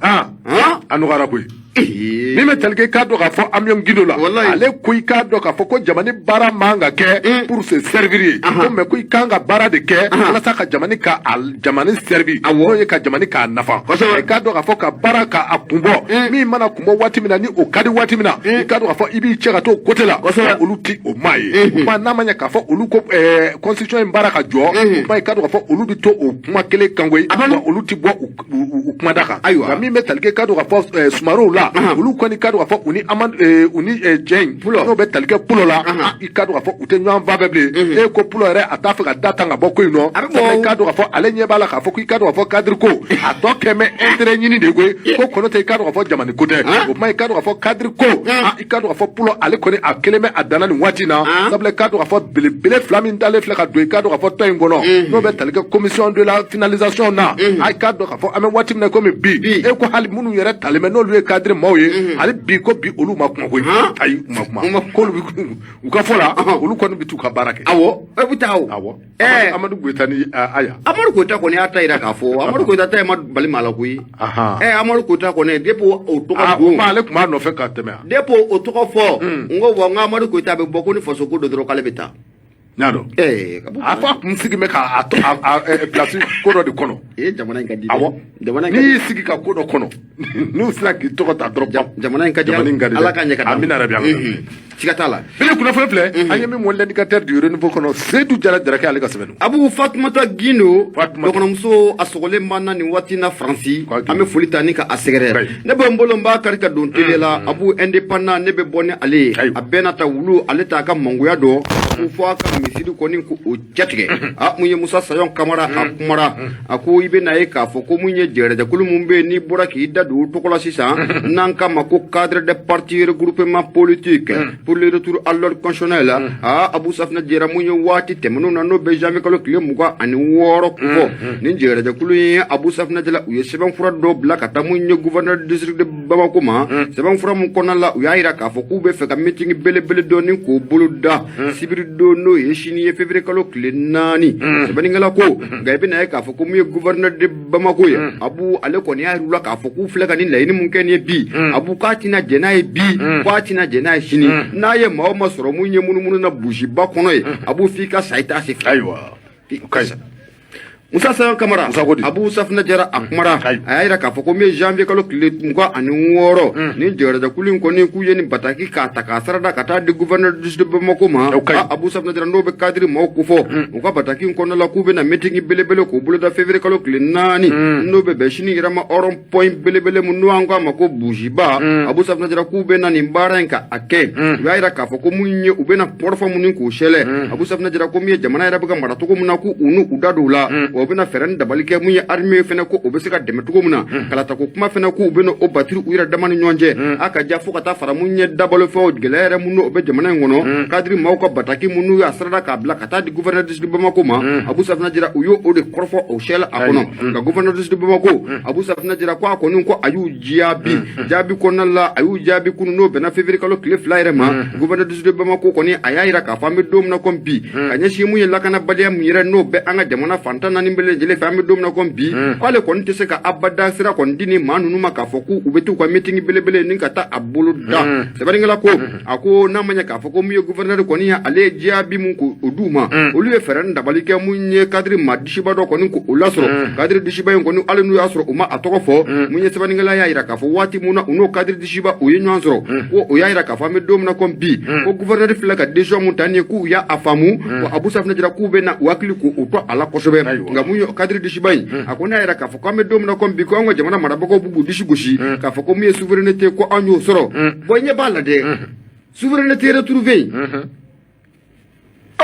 anu garaboy min bɛ tali kɛ k'a dɔn k'a fɔ avion guido la ale ko i k'a dɔn k'a fɔ ko jamana baara man ka kɛ pour se servir ye ko mais ko i kan ka baara de kɛ walasa ka jamana ka jamana servir n'o ye ka jamana k'a nafa i k'a dɔn k'a fɔ ka baara k'a kun bɔ min mana kun bɔ waati min na ni o ka di waati min na i k'a dɔn k'a fɔ i b'i cɛ ka t'o côté la olu ti o maa ye o kuma n'a ma ɲɛ k'a fɔ olu ko constitution in baara ka jɔ o kuma i k'a dɔn k'a fɔ olu bɛ to o kuma kelen kan koyi wa olu ti bɔ u kuma da kan nka min bɛ tali kɛ k'a dɔn k'a fɔ sumarow la olu kɔni k'a dɔn k'a fɔ u ni jɛn n'o bɛ tali kɛ pulo la i k'a dɔn k'a fɔ u tɛ ɲɔgɔn ba bɛɛ bilen e ko pulo yɛrɛ a t'a fɛ ka da tan ka bɔ ko in nɔ i k'a dɔn k'a fɔ ale ɲɛ b'a la k'a fɔ k'i k'a dɔn k'a fɔ kadiri ko a tɔ kɛ mɛ intérêt ɲini de koyi ko kɔnɔ tɛ i k'a dɔn k'a fɔ jamana ko tɛ o kuma i k'a dɔn k'a fɔ kadiri ko i k'a dɔn k'a fɔ pulo ale kɔni a kelen bɛ a danna nin waati in na sabula i k'a dɔn k'a fɔ belebele fila min dalen filɛ ka don i k'a dɔn k'a fɔ tɔn in kɔnɔ n'o bɛ tali kɛ commission de la finalisation na a k'a dɔn k'a fɔ an bɛ waati min na komi bi e ko hali minnu yɛrɛ talen bɛ n'olu ye kadiri maaw ye hali bi ko bi olu ma kuma koyi ayi u ma kuma k'olu bɛ u ka fɔ la olu kɔni bɛ t'u ka baara kɛ awɔ e bɛ taa o awɔ Amadu Goyita ni aya Amadu Goyita kɔni y'a ta yira k'a fɔ Amadu Goyita ta ye ma bali maa la koyi Amadu Goyita kɔni depuis o tɔgɔ don ale tun b'a nɔfɛ ka tɛmɛ depuis o tɔgɔ fɔ n ko wa n ko Amadu Goyita bɛ bɔ ko ni faso ko dɔ dɔrɔn k'ale bɛ taa n'a dɔn a fɔ a kun sigi bɛ ka place ko dɔ de kɔnɔ jamana in ka di awɔ n'i y'i sigi ka ko dɔ kɔnɔ n'u sera k'i tɔgɔ ta dɔrɔn jamana in ka di Ala ka ɲɛ ka amina rabi siga t'a la bele kunnafoni filɛ an ye min wele l'indicateur du renouveau kɔnɔ Seydou Jara Darake ale ka sɛbɛn Abu Fatumata Gindo dɔgɔnɔmuso a sɔgɔlen banna nin waati na Faransi an bɛ foli ta ni ka a sɛgɛrɛ ne bɛ n bolo n b'a kari ka don télé la Abu indépendant ne bɛ bɔ ni ale ye a bɛɛ n'a ta wulu ale t'a ka mangoya dɔn ko fɔ a ka misiri kɔni ko o cɛtigɛ mun ye Musa Sayon Kamara a kumara a ko i bɛ na ye k'a fɔ ko mun ye jɛgɛrɛjɛkulu mun bɛ yen n'i bɔra k'i da don o tɔgɔ la sisan n'an k'a ma ko cadre de parti regroupement politique pour le retour à l'ordre constitutionnel Abu Safina Jara mun ye waati tɛmɛnenw na n'o bɛ janvier kalo tile 26 fɔ nin jɛgɛrɛjɛkulu ye Abu Safina Jara u ye sɛbɛnfura dɔ bila ka taa mun ye gouverneur du district de Bamako ma sɛbɛnfura mun kɔnɔna la u y'a jira k'a fɔ k'u bɛ fɛ ka meeting belebele dɔ ni k'o bolo da sibiri don n'o ye sini ye février kalo tile 4 sɛbɛnnikɛla ko nka i bɛ na ye k'a fɔ ko mun ye gouverneur de Bamako ye Abu ale kɔni y'a yir'u la k'a fɔ k'u filɛ ka nin laɲini mun kɛ nin ye bi Abu k'a tɛna jɛn n'a ye bi k'a tɛna jɛn n'a ye sini n'a ye maa o maa sɔrɔ mun ye munumunu na burusiba kɔnɔ ye Abu f'i ka sa i t'a se fila ayiwa Musa Sayon Kamara Abu Safina Jara a kumara a y'a jira k'a fɔ ko min janvier kalo tile 26 ni jɛgɛrɛjɛkulu in kɔni k'u ye nin bataki k'a ta k'a sarada ka taa di gouverneur du district de Bamako ma Abu Safina Jara n'o bɛ kadiri maaw ko fɔ u ka bataki in kɔnɔna la k'u bɛna meeting belebele k'o boloda février kalo tile 4 n'o bɛ bɛn sini yɛrɛ ma rond point belebele mun n'o an k'a ma ko burusiba Abu Safina Jara k'u bɛna nin baara in ka a kɛ u y'a jira k'a fɔ ko mun ye u bɛna porte-feuille mun k'o sɛlɛ Abu Safina Jara ko min ye jamana yɛrɛ bɛ ka mara cogo min na k'u n'u da don la o bɛna fɛɛrɛ ni dabali kɛ mun ye armée fɛnɛ ko o bɛ se ka dɛmɛ cogo min na kalata ko kuma fɛnɛ ko u bɛna o batiri u yɛrɛ dama ni ɲɔgɔn cɛ a ka ja fo ka taa fara mun ye dabalofɛnw gɛlɛya yɛrɛ mun o bɛ jamana in kɔnɔ kadiri maaw ka bataki mun y'a sarada k'a bila ka taa di gouverneur du district Bamako ma Abu Safina Jara u y'o de kɔrɔfɔ o sɛla a kɔnɔ nka gouverneur du district Bamako Abu Safina Jara ko a kɔni ko a y'u jaabi kɔnɔna la a y'u jaabi kunu n'o bɛnna février kalo tile 2 yɛrɛ ma gouverneur du district Bamako kɔni a y'a jira k'a fɔ an bɛ don min na comme bi ka ɲɛsin mun ye lakanabaliya mun yɛrɛ n'o bɛ an ka jamana fantan naani bɛɛ lajɛlen fɛ an bɛ don min na comme bi k'ale kɔni tɛ se ka abada sira kɔni di ni maa ninnu ma k'a fɔ k'u bɛ t'u ka meeting belebele ni ka taa a bolo da sɛbɛnnikɛla ko a ko n'a ma ɲɛ k'a fɔ ko mun ye gouverneur kɔni ye ale ye jaabi mun k'o d'u ma olu ye fɛɛrɛ ni dabali kɛ mun ye kadiri maa disiba dɔ kɔni k'o lasɔrɔ kadiri disiba in kɔni hali n'u y'a sɔrɔ u ma a tɔgɔ fɔ mun ye sɛbɛnnikɛla y'a jira k'a fɔ waati mun na u n'o kadiri disiba u ye ɲɔgɔn sɔrɔ ko o y'a jira k'a fɔ an bɛ don min na comme bi ko gouverneur filɛ ka décision mun ta nin ye k'u y'a faamu wa Abu Safina Jara k'u bɛ na u hakili k'o to a la kosɛbɛ nka mun ye kadiri disiba in a ko n'a yɛrɛ k'a fɔ k'an bɛ don min na comme bi ko an ka jamana marabagaw b'u disi gosi k'a fɔ ko min ye souveraineté ko an y'o sɔrɔ bon ɲɛ b'a la dɛ souveraineté retrouvée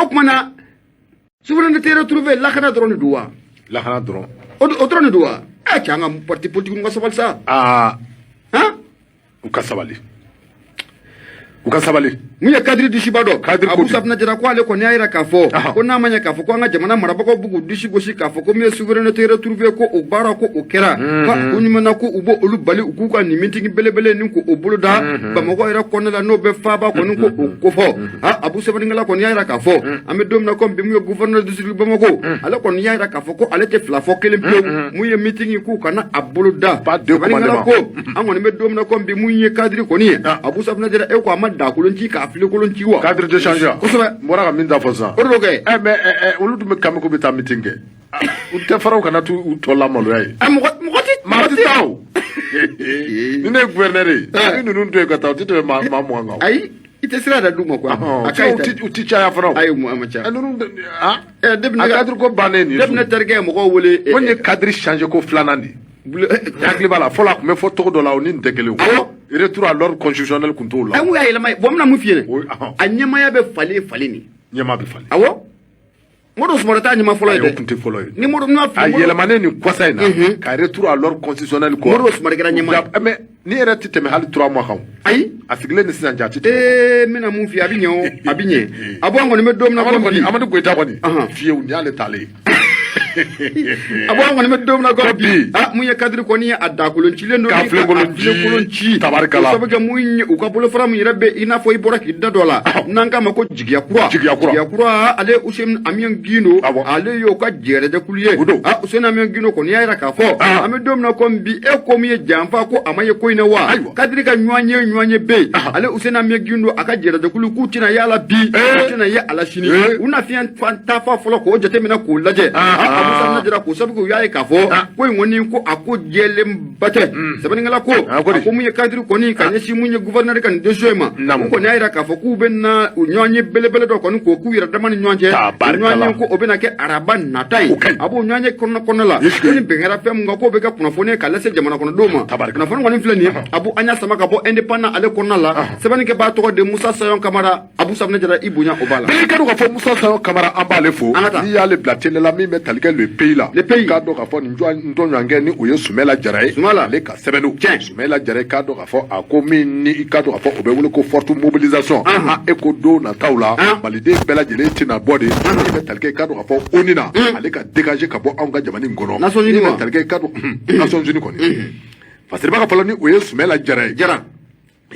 o kumana souveraineté retrouvée lakana dɔrɔn de don wa lakana dɔrɔn o dɔrɔn de don wa cɛ an ka parti politique ka sabali sa u ka sabali u ka sabali mun ye kadiri disiba dɔ Kadiri Abu Koti. Safina Jara ko ale kɔni y'a yira k'a fɔ ko n'a ma ɲɛ k'a fɔ ko an ka jamana marabagaw b'u disi gosi k'a fɔ ko min ye souveraineté retrouvé ko o baara ko o kɛra ka ko ɲumanna ko u b'o olu bali u k'u ka nin meeting belebele nin ko o bolo da Bamakɔ yɛrɛ kɔnɔna la n'o bɛ faaba kɔni ko o kofɔ Abu Sɛbɛnnikɛla kɔni y'a yira k'a fɔ an bɛ don min na comme bi mun ye gouverneur district Bamakɔ ale kɔni y'a yira k'a fɔ ko ale tɛ fila fɔ kelen pewu mun ye meeting k'u kana a bolo da Sɛbɛnnikɛla ko an kɔni bɛ don min na comme bi mun ye kadiri kɔni ye Abu Safina Jara e ko a ma da kolon ci k'a fili kolon ci wa cadre de changer kosɛbɛ n bɔra ka min da fɔ sisan o de kɛ mais olu dun bɛ kami ko bɛ taa meeting kɛ u tɛ faraw kana tu u tɔ la maloya ye maa ti taa o ni ne ye gouverneur ye ni ninnu to yen ka taa u tɛ tɛmɛ maa mugan kan ayi i tɛ sira da d'u ma quoi u ti caya fana o ayi a ma ca ninnu a cadre ko bannen nin ye ne terikɛ ye mɔgɔw wele ko nin ye cadre changer ko filanan de ye hakili b'a la fɔlɔ a tun bɛ fɔ tɔgɔ dɔ la o ni nin tɛ kelen o retour à l'ordre constitutionnel kun t'o la an y'a yɛlɛma bon n bɛna mun f'i ye a ɲɛmaya bɛ falen nin ɲɛma bɛ falen awɔ Modibo Soumaré t'a ɲɛma fɔlɔ ye dɛ o tun tɛ fɔlɔ ye ni Modibo n'a a yɛlɛmanen nin kɔsa in na ka retour à l'ordre constitutionnel kɔ Modibo Soumaré kɛra ɲɛma mais ni yɛrɛ tɛ tɛmɛ hali 3 mois kan ayi a sigilen ni sisan ja tɛ tɛmɛ n bɛna mun f'i ye a bɛ ɲɛ o a bɛ ɲɛ a bɔ an kɔni bɛ don min na comme bi Amadu Goyita kɔni fiyewu nin y'ale taale ye a bɔ an kɔni bɛ don min na comme bi mun ye kadiri kɔni ye a dakolon cilen don k'a filenkolon ci tabarikala sabu kɛ mun ye u ka bolofara min yɛrɛ bɛ i n'a fɔ i bɔra k'i da dɔ la n'an k'a ma ko jigiya kura ale Useni Amion Gino ale y'o ka jɛrɛjɛkulu ye Useni Amion Gino kɔni y'a yira k'a fɔ an bɛ don min na comme bi e ko min ye janfa ko a ma ye ko in na wa kadiri ka ɲɔgɔn ye bɛ yen ale Useni Amion Gino a ka jɛrɛjɛkulu k'u tɛna yala bi u tɛna ye a la sini u na fiɲɛ tafa fɔlɔ k'o jateminɛ k'o lajɛ Abu Safina Jara ko sabu u y'a ye k'a fɔ ko in kɔni ko a ko jɛlenba tɛ Sɛbɛnnikɛla ko a ko mun ye kadiri kɔni ka ɲɛsin mun ye gouverneur ka nin décision ma u kɔni y'a yira k'a fɔ k'u bɛ na ɲɔgɔn ye belebele dɔ kɔni k'o k'u yɛrɛ dama ni ɲɔgɔn cɛ ɲɔgɔn ye ko o bɛna kɛ araba nata ye a b'o ɲɔgɔn ye kɔnɔna la ko ni bɛn kɛra fɛn min kan k'o bɛ kɛ kunnafoni ye k'a lase jamana kɔnɔdenw ma kunnafoni kɔni filɛ nin ye Abu an y'a sama ka bɔ indépendant ale kɔnɔna la sɛbɛnnikɛ b'a tɔgɔ de Musa Sayon Kamara Abu Safina Jara i bonya o b'a la bɛɛ ka dɔn k'a fɔ Musa Sayon Kamara an b'ale fo n'i y'ale bila télé la min bɛ tali kɛ le pays la k'a dɔn k'a fɔ nin tɔɲɔgɔnkɛ ni o ye Sumala Jara ye ale ka sɛbɛn don Sumala Jara k'a dɔn k'a fɔ a ko min ni i k'a dɔn k'a fɔ o bɛ wele ko forte mobilisation e ko don nataw la maliden bɛɛ lajɛlen tɛna bɔ de min bɛ tali kɛ k'a dɔn k'a fɔ ONU na ale ka dégager ka bɔ anw ka jamana in kɔnɔ min bɛ tali kɛ k'a dɔn Nations Unies kɔni parce que b'a ka fɔlɔ ni o ye Sumala Jara ye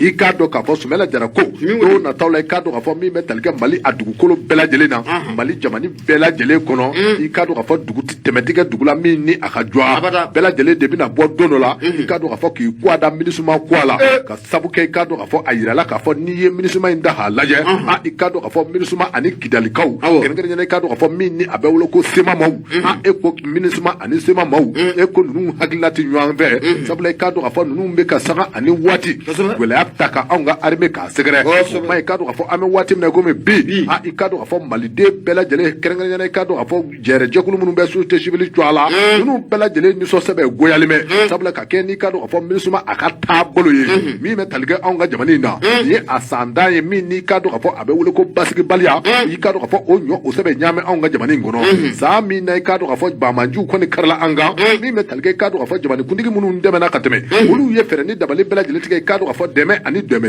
i k'a dɔn k'a fɔ Sumala Jara ko don nataw la i k'a dɔn k'a fɔ min bɛ tali kɛ Mali a dugukolo bɛɛ lajɛlen na Mali jamana bɛɛ lajɛlen kɔnɔ i k'a dɔn k'a fɔ dugu tɛmɛ tɛ kɛ dugu la min ni a ka jɔ bɛɛ lajɛlen de bɛna bɔ don dɔ la i k'a dɔn k'a fɔ k'i kɔ a da MINUSMA kɔ a la ka sabu kɛ i k'a dɔn k'a fɔ a yirala k'a fɔ n'i ye MINUSMA in da k'a lajɛ i k'a dɔn k'a fɔ MINUSMA ani Kidalikaw kɛrɛnkɛrɛnnen i k'a dɔn k'a fɔ min ni a bɛ wele ko SEMA maw e ko MINUSMA ani SEMA maw e ko ninnu hakilina tɛ ɲɔgɔn fɛ sabula i k'a dɔn k'a fɔ ninnu bɛ ka sanga ani waati gɛlɛya ta ka anw ka armée k'a sɛgɛrɛ o ma i k'a dɔn k'a fɔ an bɛ waati min na komi bi i k'a dɔn k'a fɔ maliden bɛɛ lajɛlen kɛrɛnkɛrɛnnen i k'a dɔn k'a fɔ jɛrɛjɛkulu minnu bɛ société civile jɔ a la ninnu bɛɛ lajɛlen nisɔnsɛbɛ goyalen bɛ sabula ka kɛ n'i k'a dɔn k'a fɔ MINUSMA a ka taabolo ye min bɛ tali kɛ anw ka jamana in na nin ye a san dan ye min n'i k'a dɔn k'a fɔ a bɛ wele ko basigibaliya i k'a dɔn k'a fɔ o ɲɔ o sɛbɛn ɲaamɛ anw ka jamana in kɔnɔ san min na i k'a dɔn k'a fɔ bamajiw kɔni karila an kan min bɛ tali kɛ i k'a dɔn k'a fɔ jamanikuntigi minnu dɛmɛna ka tɛmɛ olu ye fɛɛrɛ ni dabali bɛɛ lajɛlen tigɛ i k'a dɔn k'a fɔ dɛmɛ ani dɛmɛ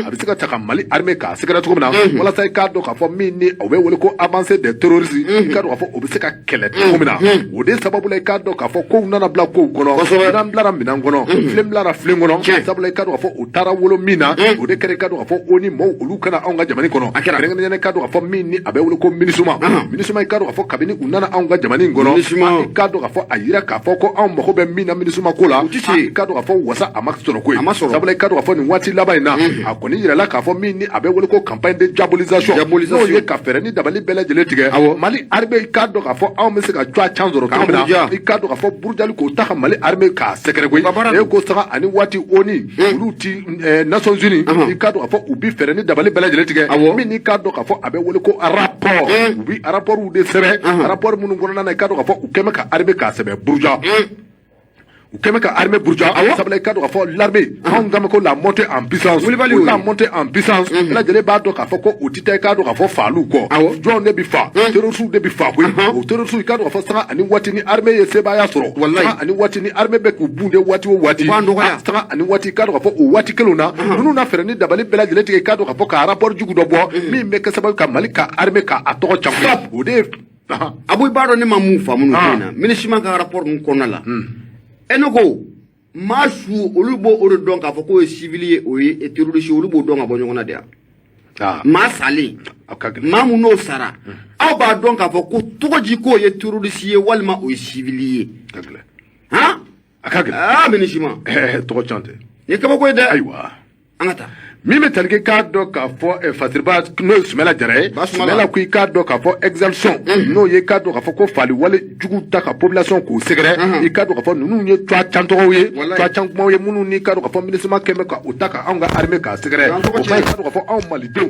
a bɛ se ka ta ka Mali armée k'a sɛgɛrɛ cogo min na walasa i k'a dɔn k'a fɔ min ni o bɛ wele ko avancée des terroristes i k'a dɔn k'a fɔ o bɛ se ka kɛlɛ cogo min na o de sababu la i k'a dɔn k'a fɔ kow nana bila kow kɔnɔ n'an bilara minɛn kɔnɔ filen bilara filen kɔnɔ sabula i k'a dɔn k'a fɔ o taara wolo min na o de kɛra i k'a dɔn k'a fɔ o ni maaw olu kana anw ka jamana kɔnɔ kɛrɛnkɛrɛnnen i k'a dɔn k'a fɔ min ni a bɛ wele ko MINUSMA i k'a dɔn k'a fɔ kabini u nana anw ka jamana in kɔnɔ i k'a dɔn k'a fɔ a yira k'a fɔ ko anw mago bɛ min na MINUSMA ko la i k'a dɔn k'a fɔ wasa a ma sɔrɔ ko ye sabula i k'a dɔn k'a fɔ nin waati laban in na a kɔni yirala k'a fɔ min ni a bɛ wele ko campagne de diabolisation n'o ye ka fɛɛrɛ ni dabali bɛɛ lajɛlen tigɛ Mali armée i k'a dɔn k'a fɔ anw bɛ se ka jɔ a can sɔrɔ cogo min na i k'a dɔn k'a fɔ burujali k'o ta ka Mali armée k'a sɛgɛrɛ koyi e ko saga ani waati ONU olu ti Nations Unies i k'a dɔn k'a fɔ u bi fɛɛrɛ ni dabali bɛɛ lajɛlen tigɛ min n'i k'a dɔn k'a fɔ a bɛ wele ko rapport u bi rapportw de sɛbɛn rapport minnu kɔnɔna na i k'a dɔn k'a fɔ u kɛn bɛ ka armée k'a sɛbɛn buruja ou keme ka armée bourgeois sabla cadre fo l'armée on ngam ko la montée en puissance la montée en puissance la jele ba do ka fo ko utite cadre fo falu ko jo ne bi fa terrorisme de bi fa ko o terrorisme cadre fo sanga ani wati ni armée ye seba ya soro ani wati ni armée be ko bunde wati o wati sanga ani wati cadre fo o wati keluna nunu na fere ni dabali bela jele tike cadre fo ka rapport jugu do bo mi me ke sabal ka malika armée ka atoko cham o de abu baro ne mamu fa munu tena minishima ka rapport mun konala enoko masu olubo oro donc a foko civilier oyi et terroriste olubo donc abo nyona dia ma sali mamu no sara aba donc a foko toji ko ye terroriste walma oyi civilier minishima to chante ne kaba ko de aywa angata mime talge kaddo ka fo fatirba no sumela jare sumela ku kaddo ka fo exaltation no ye kaddo ka fo ko fali wale jugu ta ka population ko segre e kaddo ka fo nunu nye twa chanto ye twa chanko ye munu ni kaddo ka fo ministre keme ka utaka anga armée ka segre o fa kaddo ka fo on malido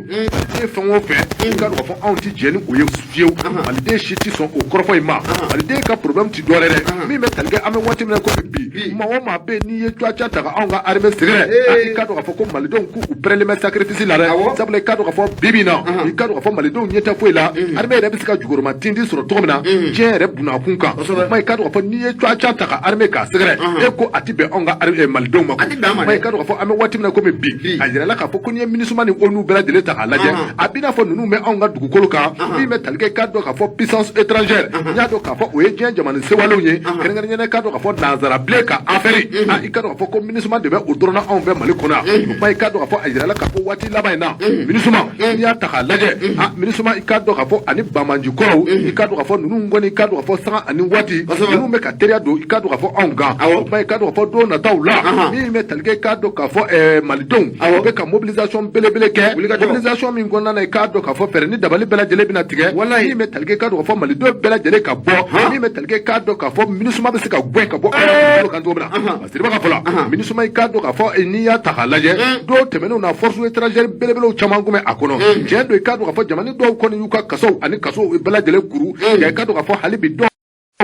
e fo wo fe kaddo ka fo on ti jeni o ye fieu malide shiti son o korofo ima malide ka problème ti dorere mime talge ame wati mena ko bi ma wo ma be ni ye twa chanta ka anga armée segre e kaddo ka fo ko malido ku prélèvement sacrifice la ça veut cadre ka fo bibina i cadre ka fo malido nyeta fo la armée de bisika jugoroma tindi sur tomna jere buna kunka mai cadre ka fo ni twa chanta ka armée ka segre e ko atibe onga armée malido mako mai cadre ka fo ame watimna ko be bi ajira la ka fo ko ni ministre mani onu bela de l'état la je abina fo nunu me onga dugu koloka bi me talge cadre ka fo puissance étrangère nya do ka fo o ye jamani se walonye kenga nyene cadre ka fo nazara bleka aferi a i cadre ka fo ko ministre mani de be odorona on be malikona mai cadre ka fo ajira la ka fo wati labayna minisuma ya taka laje minisuma ikado ka fo ani bamanji ko ikado ka fo nunu ngoni ikado ka fo sanga ani wati nunu me ka teria do ikado ka fo onga ma ikado ka fo do na tawla mi me talge ikado ka fo malidon be ka mobilisation belebele ke mobilisation mi ngona na ikado ka fo fere ni dabali bela jele bina tige mi me talge ikado ka fo malido bela jele ka bo mi me talge ikado ka fo minisuma be se ka gwen ka bo kan do bra asiriba ka fola minisuma ikado ka fo ni ya taka laje do temeno na force étrangère belebele chamangume akono jendo ikado ka fo jamani do ko ni yuka kaso ani kaso bela jele kuru ya ikado ka fo halibi do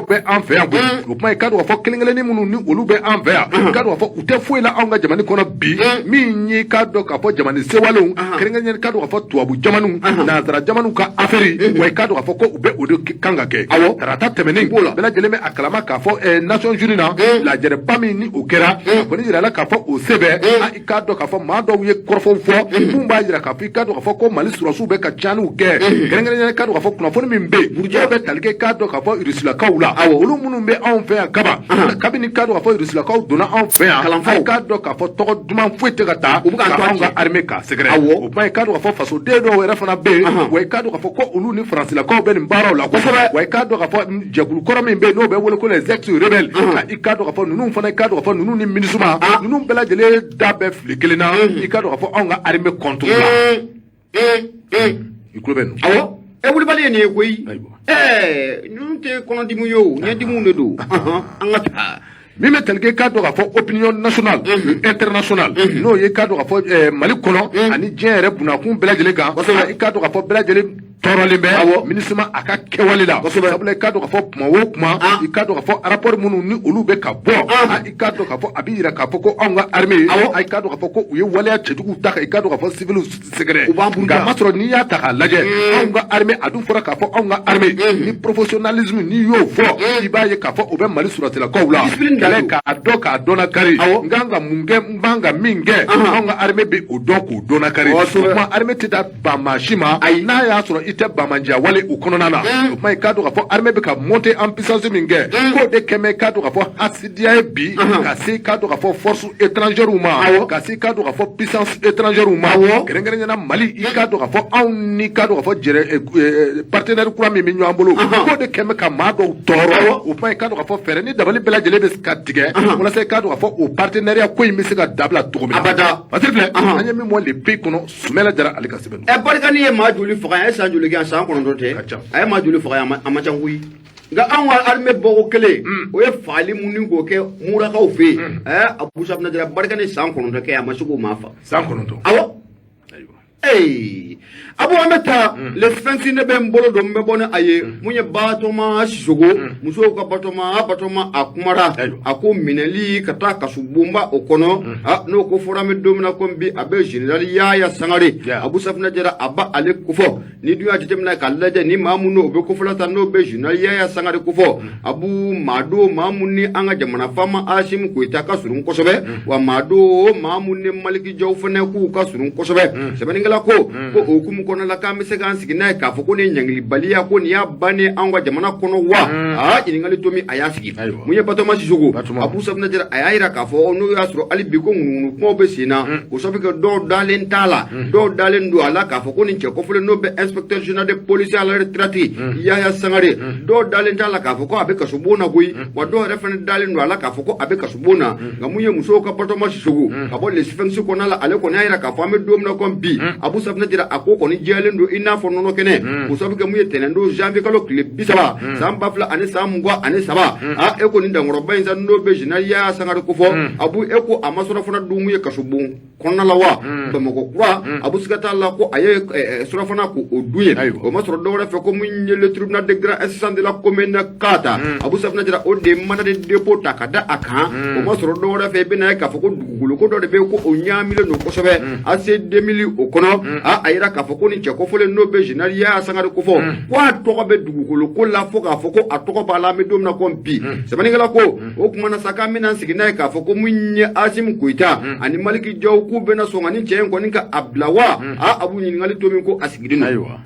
be en fait o kuma ikado ka fo kelengele ni munu ni olu be en fait ikado ka fo ute fo ila anga jamani kono bi mi nyi ikado ka fo jamani sewalo kelengele ni ikado ka fo tuabu jamanu na zara jamanu ka aferi wa ikado ka fo ko ube odo kanga ke tarata temeni bela jele me akalama ka fo Nations Unies na la jere pami ni okera ko ni jira la ka fo o sebe ikado ka fo ma do ye korfo fo mumba jira ka fo ikado ka fo ko mali surasu be ka chanu ke kelengele ni ikado ka fo kuna fo mi mbe burja be talke ikado ka fo irisula kaula olu munu be on fait kaba kabini kado ka fo irisula kaw dona on fait kado ka fo to duma fuete ka ta ka anga armée ka segre o pa kado ka fo faso de do wera fana be we kado ka fo ko olu ni France la ko be ni baro la ko we kado ka fo jagulu ko mi be no be wole ko les ex rebelles kado ka fo nunu fana kado ka fo nunu ni minisuma nunu bela jele da be flikelena kado ka fo anga armée contre ikubenu e wuli bali ne koyi ñun te kono dimu yow ñe dimu ne do angata mime telge kado ka fo opinion nationale internationale no ye kado ka fo mali kono ani jere buna kun bela jele ga kado ka fo bela jele torolimbe minisma aka kewalila sabula kado ka fo kuma wo kuma ikado ka fo rapport munu ni olu be ka bo ikado ka fo abira ka fo ko anga armée ikado ka fo ko uye wala tedugu taka ikado ka fo civil secret ga masro ni ya taka laje anga armée adu fora ka fo anga armée ni professionnalisme ni yo fo ibaye ka fo obe mali suratela ko wala kale ka do ka dona kari nganga munge mbanga minge anga armée be odoko dona kari ma armée tita ba mashima na ya soro ite bamanja wale ukonona na mai kado ka fo armée be ka monter en puissance minge ko de keme kado ka fo asidia bi ka si kado ka fo force étrangère ou ma ka si kado ka fo puissance étrangère ou ma gerengere na mali i kado ka fo on ni kado ka fo jere partenaire kura mi nyu ambolo ko de keme ka ma do toro o mai kado ka fo fere ni dabali bela jele be skatige wala se kado ka fo o partenariat ko mi se ka dabla to mi abada patriple anya mi mo le pe kono sumela jara alika sebe e barkani e ma juli fo kan e sa juli gan sa kono dote ay ma juli fo kan ama changuyi nga an wa armée bogo kele o ye fali munin ko ke mura kaw fe abu sabna jara barkani sa kono to ke ama sugo ma fa sa kono to awo abu ameta les fancy ne ben bolo do me bone aye munye batoma shugo muso ka batoma akumara ako mineli kata kasubumba okono no ko forame domina kombi abe general ya sangare abu safna jara aba ale kufo ni duya titemna kalaje ni mamuno be ko fulata no be general ya sangare kufo abu mado mamuni anga jamana fama ashim ko itaka surun kosobe wa mado mamuni maliki jawfane ku ka surun kosobe sebeningala ko okumu kono la kamise gan sigina ka foko ne nyangli baliya ko ni ya bane angwa jamana kono wa iningali tomi ayasigi munye batoma shugo abu safna jara ayira ka fo no yasro ali biko ngunu ko be sina ko sofi ko do dalen tala do dalen do ala ka foko ni ko fule no be inspecteur général de police à la retraite ya sangare do dalen tala ka foko abe ka subona goyi wa do refane dalen do ala ka foko abe ka subona ngamunye muso ka batoma shugo ka bo les fensu ko nala ale ko nyayira ka fo ame dom na kombi abu safna jara akoko ni jelendo ina fo nono kene ko sofi ko muye tenendo janvier kalo clip bisaba samba fla ane samgwa ane saba eko ni ndangoro bainza no be général ya sangare ko fo abu eko amasora fona dumu ye kasubun konna lawa bamako kwa abu sigata la ko aye sura fona ko oduye o masoro do refe ko munye le tribunal de grand assistant de la commune kata abu safna jara o de mana de dépôt takada aka o masoro do refe be na ka foko dugulu ko do de be ko o nyamile no ko sobe ase 2000 o kono ayira ka foko ni cheko fole no be général ya sangare ko fo kwa to ko be dugulu ko la fo ka foko atoko bala me dom na kompi sebaningala ko o kuma na saka mina sigina ka foko munye asim kuita ani maliki jaw ku bena songa ni chen ko ninka ablawa abu ni ngali to min ko asigidino aywa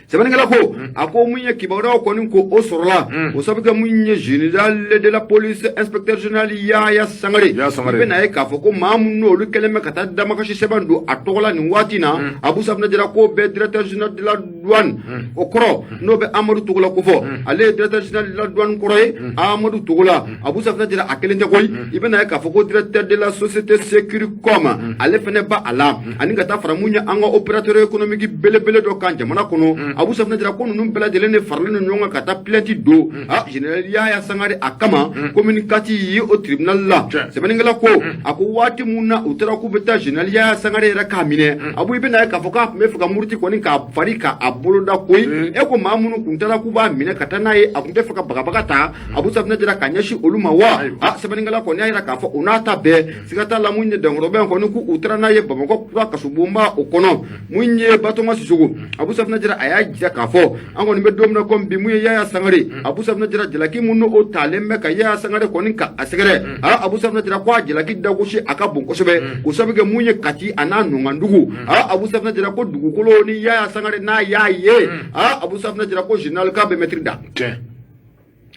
sebaningala ko ako munye kibawra ko nin ko osorola o sabiga munye général de la police inspecteur général ya sangare bena e ka foko mamuno lu keleme kata dama kashi sebando atola ni watina abu sabna jira ko be directeur général de la douane okoro no be amadou tugula ko fo ale directeur général de la douane koroy amadou tugula abu sabna jira akelente koy ibena e ka foko directeur de la société Securicom ale fene ba ala ani ngata fara munye anga opérateur économique bele do kanja mana kono abu safna jira ko nunum bela delene farle nyonga kata plainte do général ya sangare akama communiquati yi au tribunal la sebeningala ko ako wati munna utara ku beta général ya sangare ra kamine abu ibena ka foka me fuka murti ko ni ka farika abulu da koy e ko mamunu kuntara ku ba mine kata naye akunte fuka baga ta abu safna jira kanyashi oluma wa sebeningala ko ni ra ka fo unata be sigata la munye dangro ben ko ni ku utara naye bamako kwa kasubumba okono munye batoma sisugo abu safna jira aya ka fo ango ni be dom na kom bi muye ya sangare abu sabna jira jilaki munno o talemme ka ya sangare ko nin ka asegere abu sabna jira kwa jilaki dagushi aka bonko sobe ko sobe ge munye kati ananu ngandugu abu sabna jira ko dugu kolo ni ya sangare na ya ye abu sabna jira ko jinal ka be metrida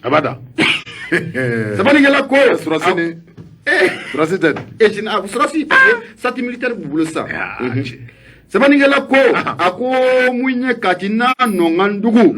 abada sabani gela ko surasini surasiten jina abu surasi sati militaire bubulo sa sebaningela ko ako munye katina nongandugu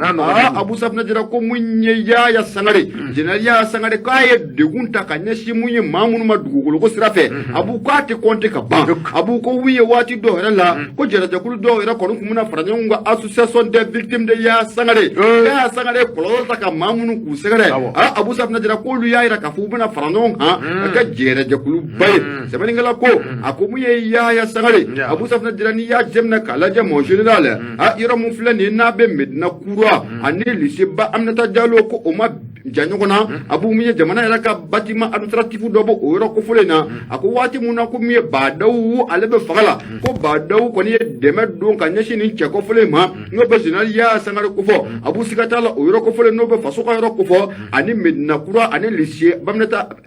abu sabna jira ko munye ya sangare general ya sangare kaye degunta kanyeshi munye mamunu madugu ko sirafe abu kwate konte ka ban abu ko wiye wati do la ko jera jakulu do era ko kumuna faranyonga association des victimes de ya sangare ko ka mamunu ku sangare abu sabna jira ko lu ya ira ka fu bana faranyonga ka jera jakulu bay sebaningela ko ako munye ya sangare abu sabna jira ni jemna kala jamo général ira mun flani na be medna kurwa ani liseba amnata jalo ko oma janyogona abu miye jamana ira ka bâtiment administratif do bo ora ko fulena ako wati muna ko miye badawu alebe fagala ko badawu ko ni deme don ka nyashi ni cheko fulema no be général ya sangare ko fo abu sikatala ora ko fule no be faso ko ora ko fo ani medna kurwa ani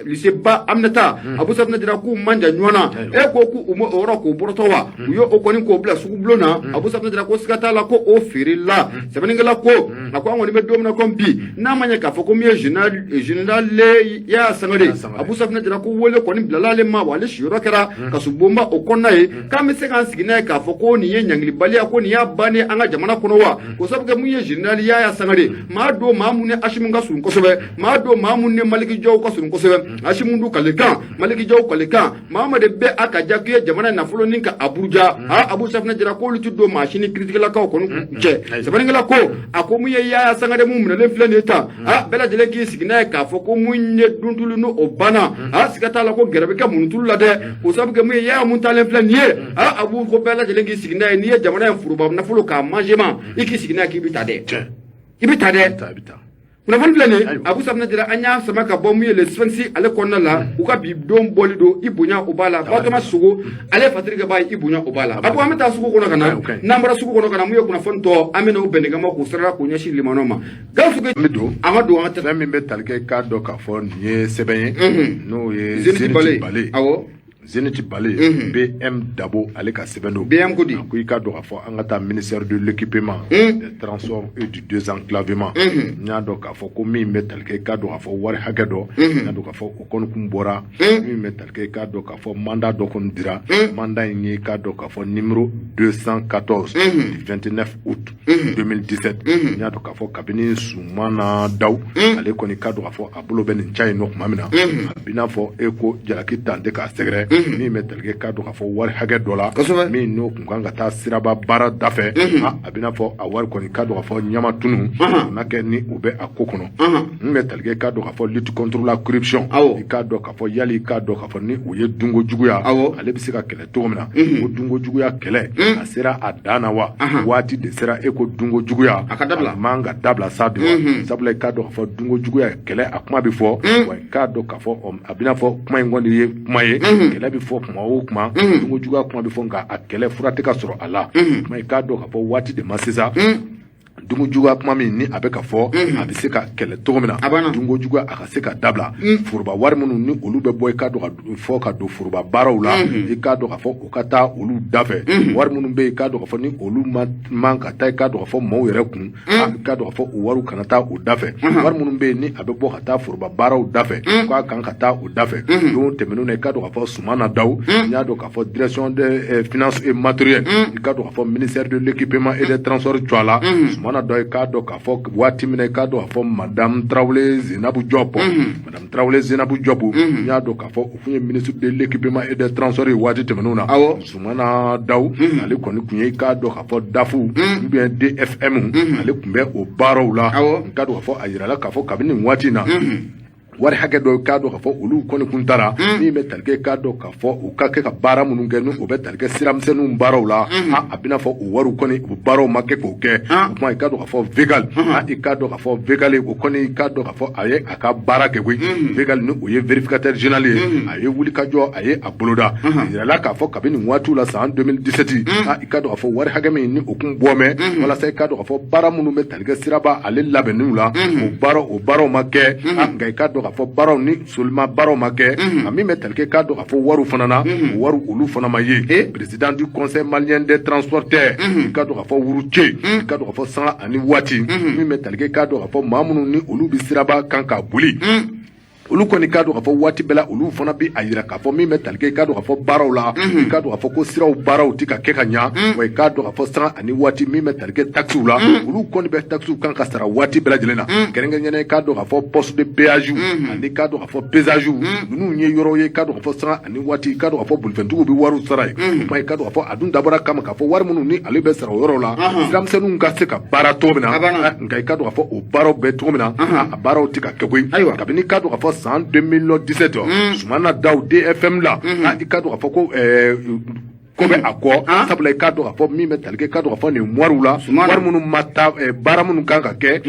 liseba amnata abu sabna dira ku manja nyona e ko ku umo ora ko borotowa yo o ko ni ko bla sukublona abu sabna dira ko sikata la ko o firila sebeningala ko akwa ngoni be domna kombi na manya ka foko miye general le ya sangare abu sabna dira ko wole ko ni blalale ma wale shiro kera kasubomba okonae kame sekan sigina ka foko ni ye nyangli bali ko ni ya bane anga jamana kono wa ko sabga miye general ya sangare ma do mamune ashimunga sun ko sobe ma do mamune maliki jow ko sun ko sobe ashimundu kalekan maliki jow kalekan mama de be aka jakiye jamana na fulo ninka abuja abu safna jira ko lutu do machine critique la ka ko je sebaningala ko ako muye ye ya sangade mu minele filɛ nin ta bɛɛ lajɛlen k'i sigi n'a ye k'a fɔ ko mun ye duntulu no o banna siga t'a la ko gɛrɛ bɛ kɛ munutulu la dɛ o sabu kɛ mun ye ya mun talen filɛ nin ye Abu ko bɛɛ lajɛlen k'i sigi n'a ye n'i ye jamana in furuba nafolo k'a mangement i k'i sigi n'a ye k'i bɛ ta dɛ i bɛ ta dɛ kunnafoni filɛ nin Abu Safinɛ Jara an y'a sama ka bɔ mun ye le Sfensi ale kɔnɔna la u ka bi don bɔli don i bonya o b'a la Batoma Sogo ale fatirikɛ b'a ye i bonya o b'a la Abu an bɛ taa sugu kɔnɔ ka na n'an bɔra sugu kɔnɔ ka na mun ye kunnafoni tɔ an bɛna o bɛn nɛgɛma k'o sarara k'o ɲɛsin limanɔw ma Gawusu an ka don an ka fɛn min bɛ tali kɛ k'a dɔn k'a fɔ nin ye sɛbɛn ye n'o ye Zenith Bale awɔ Zenith Bale BM Dabo ale ka sɛbɛn don BM ko di ko i ka dɔn k'a fɔ an ka taa ministère de l'équipement des transports et du désenclavement n y'a dɔn k'a fɔ ko min bɛ tali kɛ i ka dɔn k'a fɔ wari hakɛ dɔ n y'a dɔn k'a fɔ o kɔni kun bɔra min bɛ tali kɛ i ka dɔn k'a fɔ mandat dɔ kɔni dira mandat in ye i ka dɔn k'a fɔ numéro 214 du 29 août 2017 n y'a dɔn k'a fɔ kabini Sumana Daw ale kɔni ka dɔn k'a fɔ a bolo bɛ nin ca in nɔ tuma min na a b'i n'a fɔ e ko Jalaki Tante k'a sɛgɛrɛ min bɛ tali kɛ k'a dɔn k'a fɔ wari hakɛ dɔ la min n'o kun kan ka taa siraba baara da fɛ a b'i n'a fɔ a wari kɔni k'a dɔn k'a fɔ ɲama tunu n'a kɛ ni o bɛ a ko kɔnɔ min bɛ tali kɛ k'a dɔn k'a fɔ lutte contre la corruption i k'a dɔn k'a fɔ yali i k'a dɔn k'a fɔ ni o ye dunko juguya ale bɛ se ka kɛlɛ cogo min na o dunko juguya kɛlɛ a sera a dan na wa waati de sera e ko dunko juguya a man ka dabila sa de wa sabula i k'a dɔn k'a fɔ dunko juguya kɛlɛ a kuma bɛ fɔ wa i k'a dɔn k'a fɔ a b'i n'a fɔ kuma in kɔni ye kuma ye kɛlɛ bɛ fɔ kuma o kuma dunko juguya kuma bɛ fɔ nka a kɛlɛ fura tɛ ka sɔrɔ a la kuma i k'a dɔn k'a fɔ waati de ma sisan dunko juguya kuma min ni a bɛ ka fɔ a bɛ se ka kɛlɛ cogo min na dunko juguya a ka se ka dabila foroba wari minnu ni olu bɛ bɔ i k'a dɔn fɔ ka don foroba baaraw la i k'a dɔn k'a fɔ u ka taa olu da fɛ wari minnu bɛ yen i k'a dɔn k'a fɔ ni olu man ka taa i k'a dɔn k'a fɔ maaw yɛrɛ kun i k'a dɔn k'a fɔ o wariw kana taa o da fɛ wari minnu bɛ yen ni a bɛ bɔ ka taa foroba baaraw da fɛ k'a kan ka taa o da fɛ don tɛmɛnenw na i k'a dɔn k'a fɔ Sumana Daw n y'a dɔn k'a fɔ direction des finances et matériels i k'a dɔn k'a fɔ ministère de l'équipement et des transports jɔ a la Sumana Daw i k'a dɔn k'a fɔ waati min na i k'a dɔn k'a fɔ Madame Traoré Zenabu Diop Madame Traoré Zenabu Diop n y'a dɔn k'a fɔ o tun ye ministre de l'équipement et des transports ye waati tɛmɛnenw na Sumana Daw ale kɔni tun ye i k'a dɔn k'a fɔ DAFU ou bien DFM ale tun bɛ o baaraw la i k'a dɔn k'a fɔ a yirala k'a fɔ kabini nin waati in na wari hakɛ dɔ k'a dɔn k'a fɔ olu kɔni kun taara min bɛ tali kɛ k'a dɔn k'a fɔ u ka kɛ ka baara minnu kɛ n'u bɛ tali kɛ siramisɛnninw baaraw la a bɛ n'a fɔ o wariw kɔni o baaraw ma kɛ k'o kɛ o kuma i k'a dɔn k'a fɔ Vegal i k'a dɔn k'a fɔ Vegal o kɔni i k'a dɔn k'a fɔ a ye a ka baara kɛ koyi Vegal ni o ye vérificateur général ye a ye wulikajɔ a ye a boloda a yirala k'a fɔ kabini nin waatiw la san 2017 i k'a dɔn k'a fɔ wari hakɛ min ni o kun bɔ mɛ walasa i k'a dɔn k'a fɔ baara minnu bɛ tali kɛ siraba ale labɛnniw la o baaraw ma kɛ nka i k'a dɔn k'a fɔ baaraw ni solima baaraw ma kɛ a min bɛ tali kɛ k'a dɔn k'a fɔ wariw fana na o wariw olu fana ma ye président du conseil malien des transporteurs i k'a dɔn k'a fɔ Wuruce i k'a dɔn k'a fɔ sanga ani waati min bɛ tali kɛ k'a dɔn k'a fɔ maa minnu ni olu bɛ siraba kan ka boli olu kɔni k'a dɔn k'a fɔ waati bɛɛ la olu fana bɛ a yira k'a fɔ min bɛ tali kɛ i k'a dɔn k'a fɔ baaraw la i k'a dɔn k'a fɔ ko siraw baaraw tɛ ka kɛ ka ɲa wa i k'a dɔn k'a fɔ sanga ani waati min bɛ tali kɛ taxiw la olu kɔni bɛ taxiw kan ka sara waati bɛɛ lajɛlen na kɛrɛnkɛrɛnnen i k'a dɔn k'a fɔ poste de péage ani k'a dɔn k'a fɔ pesage ninnu ye yɔrɔw ye i k'a dɔn k'a fɔ sanga ani waati i k'a dɔn k'a fɔ bolifɛntigiw bɛ wariw sara ye o kuma i k'a dɔn k'a fɔ a dun dabɔra kama k'a fɔ wari minnu ni ale bɛ sara o yɔrɔw la siramisɛnninw ka se ka baara cogo min na nka i k'a dɔn k'a fɔ o baaraw bɛ cogo min na a baaraw tɛ ka kɛ koyi kabini i k'a dɔn k'a fɔ san 2017 Sumana Daw DFM la i k'a dɔn k'a fɔ ko ko bɛ a kɔ sabula i k'a dɔn k'a fɔ min bɛ tali kɛ i k'a dɔn k'a fɔ nin wariw la wari minnu ma taa baara minnu kan ka kɛ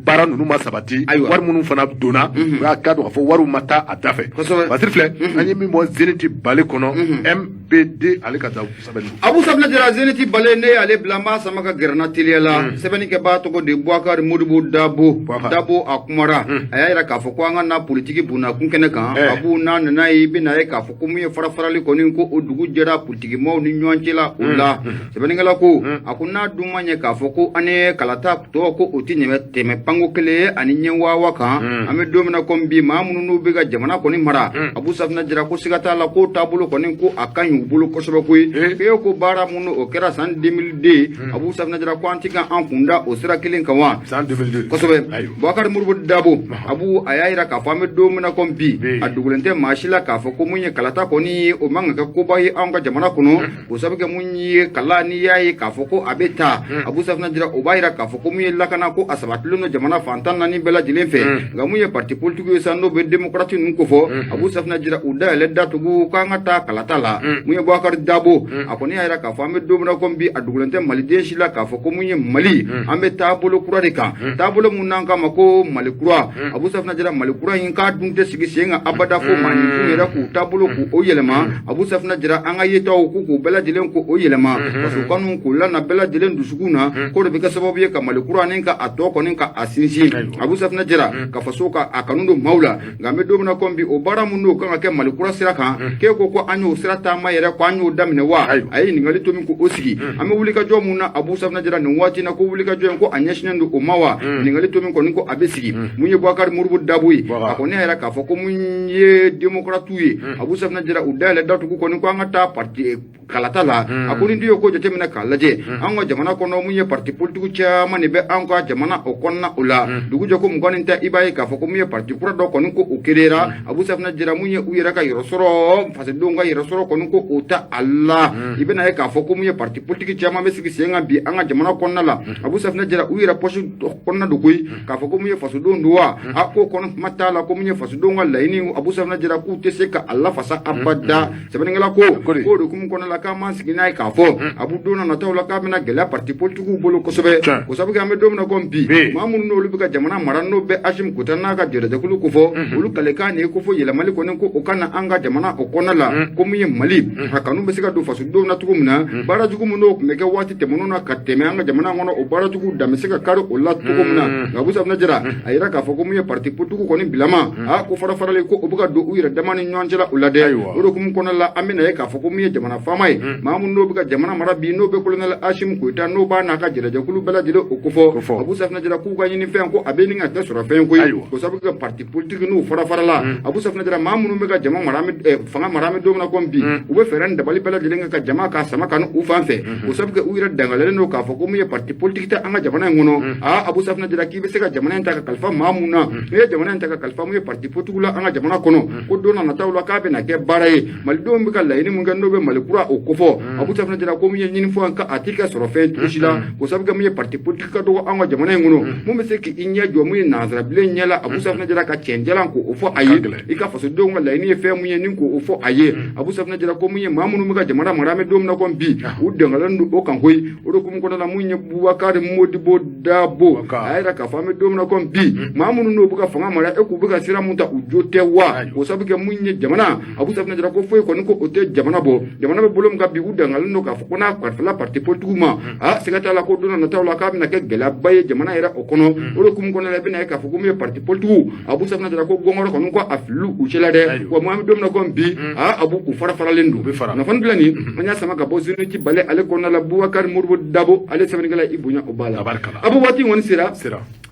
baara ninnu ma sabati wari minnu fana donna i k'a dɔn k'a fɔ wariw ma taa a da fɛ Basiri filɛ an ye min bɔ Zenith Bale kɔnɔ MBD ale ka taa sɛbɛnni Abu Safinɛ Jara Zenith Bale ne ale bila n b'a sama ka gɛrɛ n na teliya la sɛbɛnnikɛbaa tɔgɔ de Bouakar Modibo Dabo a kumara a y'a jira k'a fɔ ko an ka na politiki bonnakun kɛnɛ kan Abu n'a nana ye i bɛ na ye k'a fɔ ko mun ye farafarali kɔni ko o dugu jɛra politikimɔgɔw ni ɲɔgɔn cɛ la o la sɛbɛnnikɛla ko a ko n'a dun ma ɲɛ k'a fɔ ko an ye kalata tɔgɔ ko o tɛ tɛmɛ panko kelen ye ani ɲɛ waawa kan an bɛ don min na komi bi maa minnu n'u bɛ ka jamana kɔni mara Abu Safinɛ Jara ko siga t'a la k'o taabolo kɔni ko a ka ɲi u bolo kosɛbɛ koyi ke ko baara mun o kɛra san 2002 Abu Safina Jara ko an ti ka an kunda o sira kelen kan wa san 2002 kosɛbɛ Boubacar Modibo Dabo Abu a y'a yira k'a fɔ an bɛ don min na comme bi a dogolen tɛ maa si la k'a fɔ ko mun ye kalata kɔni o man ka kɛ koba ye an ka jamana kɔnɔ o sabu kɛ mun ye kala ni y'a ye k'a fɔ ko a bɛ taa Abu Safina Jara o b'a yira k'a fɔ ko mun ye lakana ko a sabatilen don jamana fantan naani bɛɛ lajɛlen fɛ nka mun ye parti politique ye san n'o bɛ démocrate ninnu ko fɔ Abu Safina Jara u dayɛlɛ datugu k'an ka taa kalata la mun ye Boubacar Dabo a kɔni y'a yira k'a fɔ an bɛ don min na comme bi a dogolen tɛ maliden si la k'a fɔ ko mun ye Mali an bɛ taabolo kura de kan taabolo mun n'an k'a ma ko Mali kura Abu Safina Jara Mali kura in k'a dun tɛ sigi sen kan abada fo maaninfin yɛrɛ k'u taabolo k'o yɛlɛma Abu Safina Jara an ka yetaw k'u bɛɛ lajɛlen k'o yɛlɛma parce que kanu k'u lana bɛɛ lajɛlen dusukun na k'o de bɛ kɛ sababu ye ka Mali kura ni ka a tɔ kɔni ka a sinsin Abu Safina Jara ka faso ka a kanu don maaw la nka an bɛ don min na comme bi o baara mun n'o kan ka kɛ Mali kura sira kan k'e ko an y'o sira taama yɛrɛ ko an y'o daminɛ wa a ye ɲininkali to min ko o sigi an bɛ wulikajɔ mun na Abu Safina Jara nin waati na ko wulikajɔ in ko a ɲɛsinnen don o ma wa ɲininkali to min kɔni ko a bɛ sigi mun ye Boubacar Modibo Dabo ye a kɔni yɛrɛ k'a fɔ ko mun ye démocrate ye Abu Safina Jara u dayɛlɛ datugu kɔni ko an ka taa parti kalata la a ko ni n'i y'o ko jateminɛ k'a lajɛ an ka jamana kɔnɔ mun ye parti politique caman de bɛ an ka jamana o kɔnɔna o la dugujɛ ko mugan ni tɛ i b'a ye k'a fɔ ko mun ye parti kura dɔ kɔni ko o créera Abu Safina Jara mun ye u yɛrɛ ka yɛrɛ sɔrɔ fasodenw ka yɛrɛ sɔrɔ kɔni ko o ta a la i bɛna ye k'a fɔ ko mun ye parti politique caman bɛ sigi sen kan bi an ka jamana kɔnɔna la Abu Safina Jara u yɛrɛ poche kɔnɔna don koyi k'a fɔ ko mun ye fasodenw don wa a ko kɔnɔ kuma t'a la ko mun ye fasodenw ka laɲini Abu Safina Jara k'u tɛ se ka a lafasa abada sɛbɛnnikɛla ko de kun kɔnɔna la k'an m'an sigi n'a ye k'a fɔ Abu don na nataw la k'a bɛna gɛlɛya parti politiquew bolo kosɛbɛ o sabu kɛ an bɛ don min na comme bi maa minnu n'olu bɛ ka jamana mara n'o bɛ Ashim Kuta n'a ka jɛrɛjɛkulu ko fɔ olu kalekan de ye ko fɔ yɛlɛmali kɔni ko o ka na an ka jamana o kɔnɔna la ko mun ye Mali a kanu bɛ se ka don fasodenw na cogo min na baara jugu min n'o tun bɛ kɛ waati tɛmɛnenw na ka tɛmɛ an ka jamana kɔnɔ o baara jugu dan bɛ se ka kari o la cogo min na nka Abu Safina Jara a yira k'a fɔ ko mun ye parti politique kɔni bilama ko fara faralen ko o bɛ ka don u yɛrɛ dama ni ɲɔgɔn cɛ la o la dɛ o de kun kɔnɔna la an bɛna ye k'a fɔ ko mun ye jamana faama ye maa minnu n'o bɛ ka jamana mara bi n'o bɛ colonel Ashim Koyita n'o b'a n'a ka jɛrɛjɛkulu bɛɛ lajɛlen o ko fɔ Abu Safina Jara k'u ka ɲini fɛn ko a bɛ nin ka tɛ sɔrɔ fɛn koyi o sabu kɛ parti politique n'u fara farala Abu Safina Jara maa minnu bɛ ka jama mara fanga mara an bɛ don min na comme bi u bɛ fɛɛrɛ ni dabali bɛɛ lajɛlen ka jama ka sama kan u fan fɛ o sabu kɛ u yɛrɛ dangalelen don k'a fɔ ko mun ye parti politique tɛ an ka jamana in kɔnɔ Abu Safina Jara k'i bɛ se ka jamana in ta ka kalifa maa mun na n'i ye jamana in ta ka kalifa mun ye parti politique la an ka jamana kɔnɔ ko don na nataw la k'a bɛna kɛ baara ye malidenw bɛ ka laɲini mun kɛ n'o bɛ Mali kura o ko fɔ Abu Safina Jara ko mun ye ɲini fɔ ka a tɛ ka sɔrɔ fɛn cogo si la o sabu kɛ mun ye parti politique ka dɔgɔ an ka jamana in kɔnɔ mun bɛ se k'i ɲɛ jɔ mun ye nanzarabilen ɲɛ la Abu Safina Jara ka cɛnjalan k'o fɔ a ye i ka fasodenw ka laɲini ye fɛn mun ye ni k'o fɔ a ye Abu Safina Jara ko mun ye maa minnu bɛ ka jamana mara an bɛ don min na comme bi u dangalen don o kan koyi o de kun kɔnɔna la mun ye Boubacar Modibo Dabo a yira k'a fɔ an bɛ don min na comme bi maa minnu n'o bɛ ka fanga mara e k'u bɛ ka sira mun ta u jo tɛ wa o sabu kɛ mun ye jamana Abu Safina Jara ko foyi kɔni ko o tɛ jamana bɔ jamana bɛ bolo min kan bi u dangalen don k'a fɔ ko n'a kalifala parti politique ma siga t'a la ko don na nataw la k'a bɛna kɛ gɛlɛyaba ye jamana yɛrɛ o kɔnɔ o de kun kɔnɔna la i bɛna ye k'a fɔ ko mun ye parti politique Abu Safina Jara ko gɔngɔrɔ kɔni ko a fililu u cɛla dɛ wa maa bɛ don min na comme bi Abu u fara faralen don nafani bila nin an y'a sama ka bɔ zuniti bale ale kɔnɔna la Boubacar Modibo Dabo ale sɛbɛnnikɛla i bonya o b'a la Abu waati kɔni sera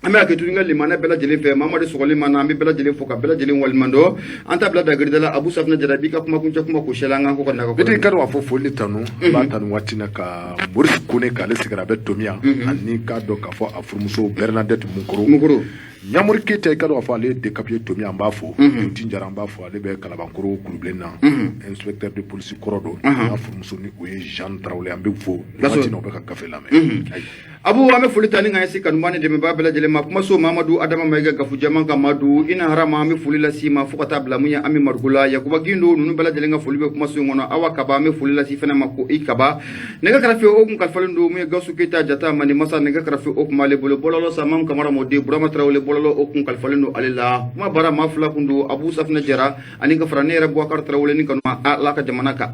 an bɛ hakɛ to ni ka limaniya bɛɛ lajɛlen fɛ Mamadu Sɔgɔli ma na an bɛ bɛɛ lajɛlen fo ka bɛɛ lajɛlen walimadɔ an t'a bila dagirida la Abu Safina Jara b'i ka kumakuncɛ kuma ko sɛla an kan ko ka naga bɛ kari wa fɔ foli tanu b'a tanu waati na ka Morisi Kone k'ale sigira a bɛ Tomiya ani k'a dɔn k'a fɔ a furumuso Bernadette Munkoro Ɲamuri Keyita i ka dɔn k'a fɔ ale décapier Tomiya an b'a fɔ Tin Jara an b'a fɔ ale bɛ Kalabankoro Kulubilen na inspecteur de police kɔrɔ don a furumuso ni o ye Jean Tarawele an bɛ fo waati na o bɛ ka gafe lamɛn Abu an bɛ foli ta ni ka ɲɛsin kanubaa ni dɛmɛbaa bɛɛ lajɛlen ma kumaso Mamadu Adama Mayiga Gafu Jɛman ka Madu i na harama an bɛ foli lasi ma fo ka taa bila mun ye an bɛ Marigula Yakuba Gindo ninnu bɛɛ lajɛlen ka foli bɛ kumaso in kɔnɔ Awa Kaba an bɛ foli lasi fɛnɛ ma ko i Kaba nɛgɛ kɛrɛfɛ o kun kalifalen don mun ye Gawusu Keyita Jata Mandi Masa nɛgɛ kɛrɛfɛ o kun b'ale bolo bɔlɔlɔ Samam Kamara Mɔden Burama Tarawele bɔlɔlɔ o kun kalifalen don ale la kuma baara maa fila kun don Abu Safina Jara ani ka fara ne yɛrɛ Boubacar Tarawele ni kanu Ala ka jamana ka